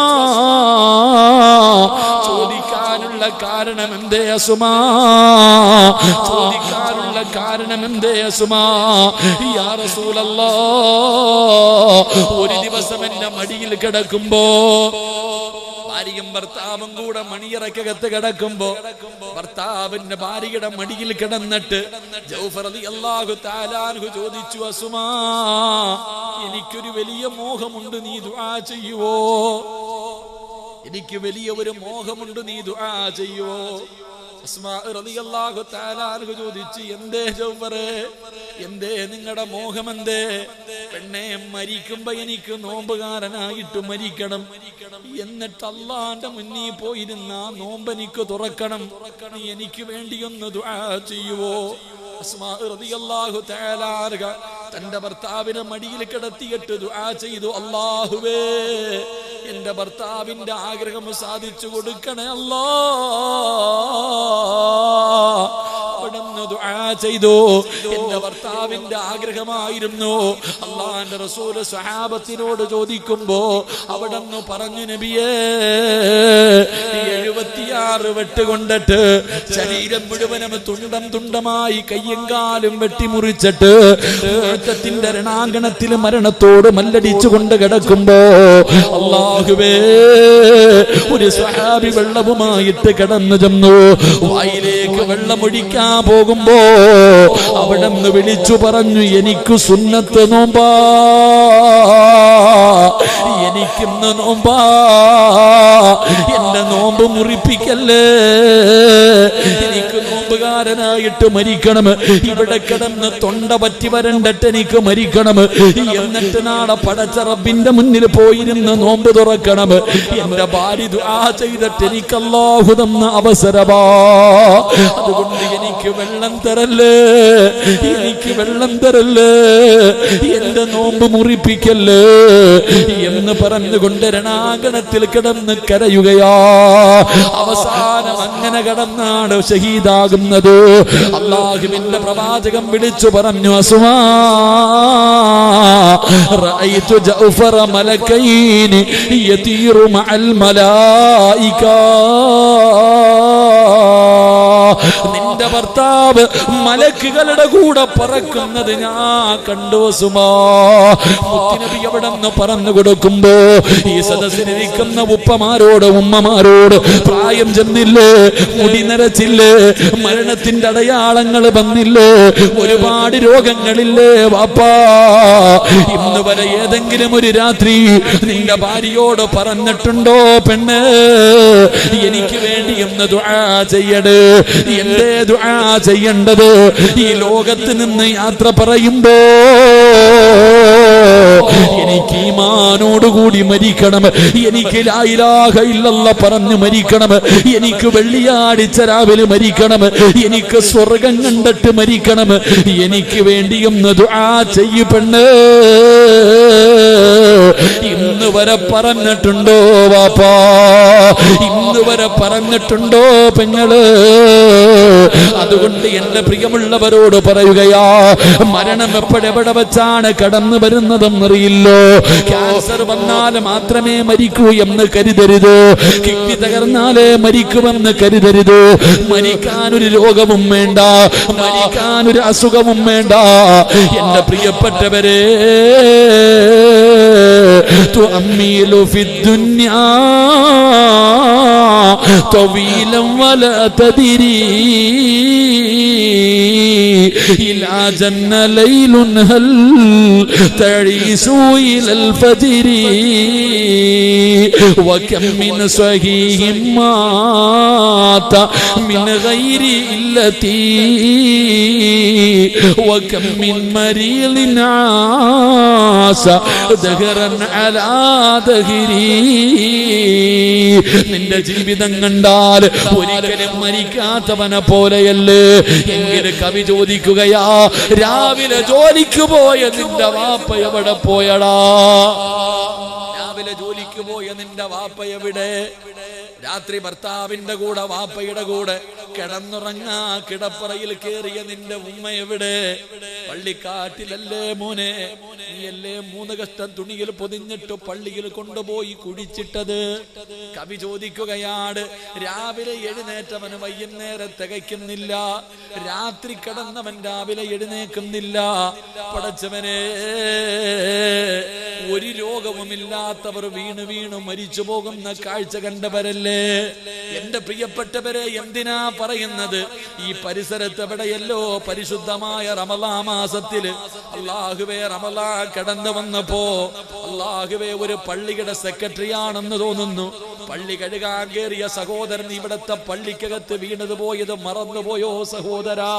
ചോദിക്കാനുള്ള കാരണം എന്തേ അസ്മാ? ചോദിക്കാനുള്ള കാരണം എന്തേ അസ്മാ? യാ റസൂലല്ലാഹ്, ഒരു ദിവസം എന്റെ മടിയിൽ കിടക്കുമ്പോ, ഭാര്യയും ഭർത്താവും കൂടെ മണിയറക്കകത്ത് കിടക്കുമ്പോ ഭർത്താവിന്റെ ഭാര്യയുടെ മടിയിൽ കിടന്നിട്ട് ജൗഫർ റളിയല്ലാഹു തആല അൻഹു ചോദിച്ചു, അസ്മാ, എനിക്കൊരു വലിയ മോഹമുണ്ട്, നീ ദുആ ചെയ്യുവോ? എനിക്ക് വലിയ ഒരു മോഹമുണ്ട്, നീ ദുആ ചെയ്യുവോ? അസ്മാ റളിയല്ലാഹു തആല അൻഹു ചോദിച്ചു, എന്തേ ജൗഫറേ, എന്തേ നിങ്ങളുടെ മോഹമെന്തേ? പെണ്ണെ, മരിക്കുമ്പോ എനിക്ക് നോമ്പുകാരനായിട്ട് മരിക്കണം, എന്നിട്ട് അല്ലാഹുവിന്റെ മുന്നിൽ പോയിരുന്ന നോമ്പ് എനിക്ക് തുറക്കണം, നീ എനിക്ക് വേണ്ടിയൊന്ന് ദുആ ചെയ്യുവോ? അസ്മാ റളിയല്ലാഹു തആല അൻഹ തന്റെ ഭർത്താവിനെ മടിയിൽ കിടത്തിയിട്ട് ദുആ ചെയ്തു, അല്ലാഹുവേ, എന്റെ ഭർത്താവിന്റെ ആഗ്രഹം സാധിച്ചു കൊടുക്കണേ അല്ലാഹ്. അവിടുന്ന് ദുആ ചെയ്തു. എന്റെ ഭർത്താവിന്റെ ആഗ്രഹമായിരുന്നു. അല്ലാഹുവിന്റെ റസൂൽ സ്വഹാബത്തിനോട് ചോദിക്കുമ്പോ അവിടുന്ന് പറഞ്ഞു, നബിയേ, 76 വെട്ട് കൊണ്ടിട്ട് ശരീരം മുഴുവനും തുണ്ടം തുണ്ടമായി കയ്യും കാലും വെട്ടിമുറിച്ചിട്ട് ത്തിന്റെ രണാങ്കണത്തിൽ മരണത്തോട് മല്ലടിച്ചു കൊണ്ട് കിടക്കുമ്പോ അല്ലാഹുവേ, ഒരു സ്വഹാബി വെള്ളവുമായിട്ട് കിടന്നു ചെന്നു. വായിലേക്ക് വെള്ളമൊഴിക്കാൻ പോകുമ്പോ അവിടെ നിന്ന് വിളിച്ചു പറഞ്ഞു, എനിക്ക് സുന്നത്ത് നോമ്പാ, എനിക്കിന്ന് നോമ്പാ, എന്റെ നോമ്പ് മുറിപ്പിക്കല്ലേ, എനിക്ക് നോമ്പുകാരനായിട്ട് മരിക്കണം, ഇവിടെ കിടന്ന് തൊണ്ട പറ്റി വരണ്ടിട്ട് എനിക്ക് മരിക്കണം, എന്നിട്ട് നാളെ പടച്ച റബ്ബിന്റെ മുന്നിൽ പോയിരുന്ന് നോമ്പ് തുറക്കണം. എന്റെ ഭാര്യ ദുആ ചെയ്തിട്ട് എനിക്ക് അല്ലാഹു തന്ന അവസരമാ, അതുകൊണ്ട് എനിക്ക് വെള്ളം തരല്ലേ, എനിക്ക് വെള്ളം തരല്ലേ, എന്റെ നോമ്പ് മുറിപ്പിക്കല്ലേ എന്ന് പറഞ്ഞുകൊണ്ട് രണാങ്കണത്തിൽ കിടന്ന് കരയുകയാ. അവസാനം അങ്ങനെ കിടന്നാണ് ഷഹീദാകുന്നത്. അല്ലാഹുവിന്റെ പ്രവാചകൻ വിളിച്ചു പറഞ്ഞു, അസ്മാ റഅയ്തു ജഅഫറ മലക്കൈനി യതീറു മഅൽ മലായിക, നിന്റെ ഭർത്താവ് മലക്കുകളുടെ കൂടെ പറക്കുന്നത് ഞാൻ കണ്ടു സുമാ. മുത്തുനബി അവിടെ നിന്ന് പറഞ്ഞു കൊടുക്കുമ്പോ ഈ സദസ്സിലിരിക്കുന്ന ഉപ്പമാരോട് ഉമ്മമാരോട് പ്രായം ചെന്നില്ലേ, മുടി നരച്ചില്ലേ, മരണത്തിന്റെ അടയാളങ്ങൾ വന്നില്ലേ, ഒരുപാട് രോഗങ്ങളില്ലേ വാപ്പാ, ഇന്ന് വരെ ഏതെങ്കിലും ഒരു രാത്രി നിന്റെ ഭാര്യയോട് പറഞ്ഞിട്ടുണ്ടോ പെണ്ണ് എനിക്ക് വേണ്ടി എന്ന് ദുആ ചെയ്യണേ? എന്തേ ദുആ ചെയ്യേണ്ടത്? ഈ ലോകത്ത് നിന്ന് യാത്ര പറയുമ്പോ എനിക്ക് ഈമാനോടുകൂടി മരിക്കണം, എനിക്ക് ലാ ഇലാഹ ഇല്ലല്ലാഹ് പറഞ്ഞു മരിക്കണം, എനിക്ക് വെള്ളിയാഴ്ച രാവിലെ മരിക്കണം, എനിക്ക് സ്വർഗം കണ്ടിട്ട് മരിക്കണം, എനിക്ക് വേണ്ടിയൊന്ന് ദുആ ചെയ്യ് പെണ്ണ്. ഇന്ന് വരെ പറഞ്ഞിട്ടുണ്ടോ വാപ്പാ? ഇന്ന് വരെ പറഞ്ഞിട്ടുണ്ടോ പെങ്ങള്? അതുകൊണ്ട് എന്റെ പ്രിയമുള്ളവരോട് പറയുകയാ, മരണം എപ്പോഴെവിടെ വെച്ചാണ് കടന്നു വരുന്നതെന്നറിയില്ലോ. ക്യാൻസർ വന്നാൽ മാത്രമേ മരിക്കൂ എന്ന് കരുതരുത്, കിഡ്നി തകർന്നാലേ മരിക്കുമെന്ന് കരുതരുത്. മരിക്കാനൊരു രോഗവും വേണ്ട, മരിക്കാനൊരു അസുഖവും വേണ്ട. എന്റെ പ്രിയപ്പെട്ടവരെ, തുഅമ്മിലു ഫിദ്ദുനിയാ طويلا ولا تدري إلى جن ليل هل تعيش إلى الفجر وكم من صحيح مات من غير إلتي وكم من مريض عاش دهرا على دهري. നിന്റെ ജീവിതം കണ്ടാൽ ഒരിക്കലും മരിക്കാത്തവനെ പോലെയല്ലേ. എങ്കിലും കവി ചോദിക്കുകയാ, രാവിലെ ജോലിക്ക് പോയ നിന്റെ വാപ്പ എവിടെ പോയടാ? രാവിലെ ജോലിക്ക് പോയ നിന്റെ വാപ്പ എവിടെ? രാത്രി ഭർത്താവിന്റെ കൂടെ വാപ്പയുടെ കൂടെ കിടന്നുറങ്ങാ കിടപ്പറയിൽ കേറിയ നിന്റെ ഉമ്മ എവിടെ? പള്ളിക്കാട്ടിലല്ലേ മോനെ? നീയല്ലേ 3 കഷ്ടം തുണിയിൽ പൊതിഞ്ഞിട്ട് പള്ളിയിൽ കൊണ്ടുപോയി കുടിച്ചിട്ടത്? കവി ചോദിക്കുകയാണ്, രാവിലെ എഴുന്നേറ്റവന് വൈകുന്നേരം തികയ്ക്കുന്നില്ല, രാത്രി കിടന്നവൻ രാവിലെ എഴുന്നേക്കുന്നില്ല. പടച്ചവനെ, ഒരു രോഗവുമില്ലാത്തവർ വീണ് വീണ് മരിച്ചു പോകുന്ന കാഴ്ച കണ്ടവരല്ലേ? എന്റെ പ്രിയപ്പെട്ടവരെ, എന്തിനാ പറയുന്നത്? ഈ പരിസരത്ത് എവിടെയല്ലോ പരിശുദ്ധമായ റമളാൻ മാസത്തില് അല്ലാഹുവേ റമളാൻ കടന്നു വന്നപ്പോ അല്ലാഹുവേ ഒരു പള്ളിയുടെ സെക്രട്ടറി ആണെന്ന് തോന്നുന്നു, പള്ളി കഴുകാൻ കയറിയ സഹോദരൻ ഇവിടത്തെ പള്ളിക്കകത്ത് വീണത് പോയത് മറന്നുപോയോ സഹോദരാ?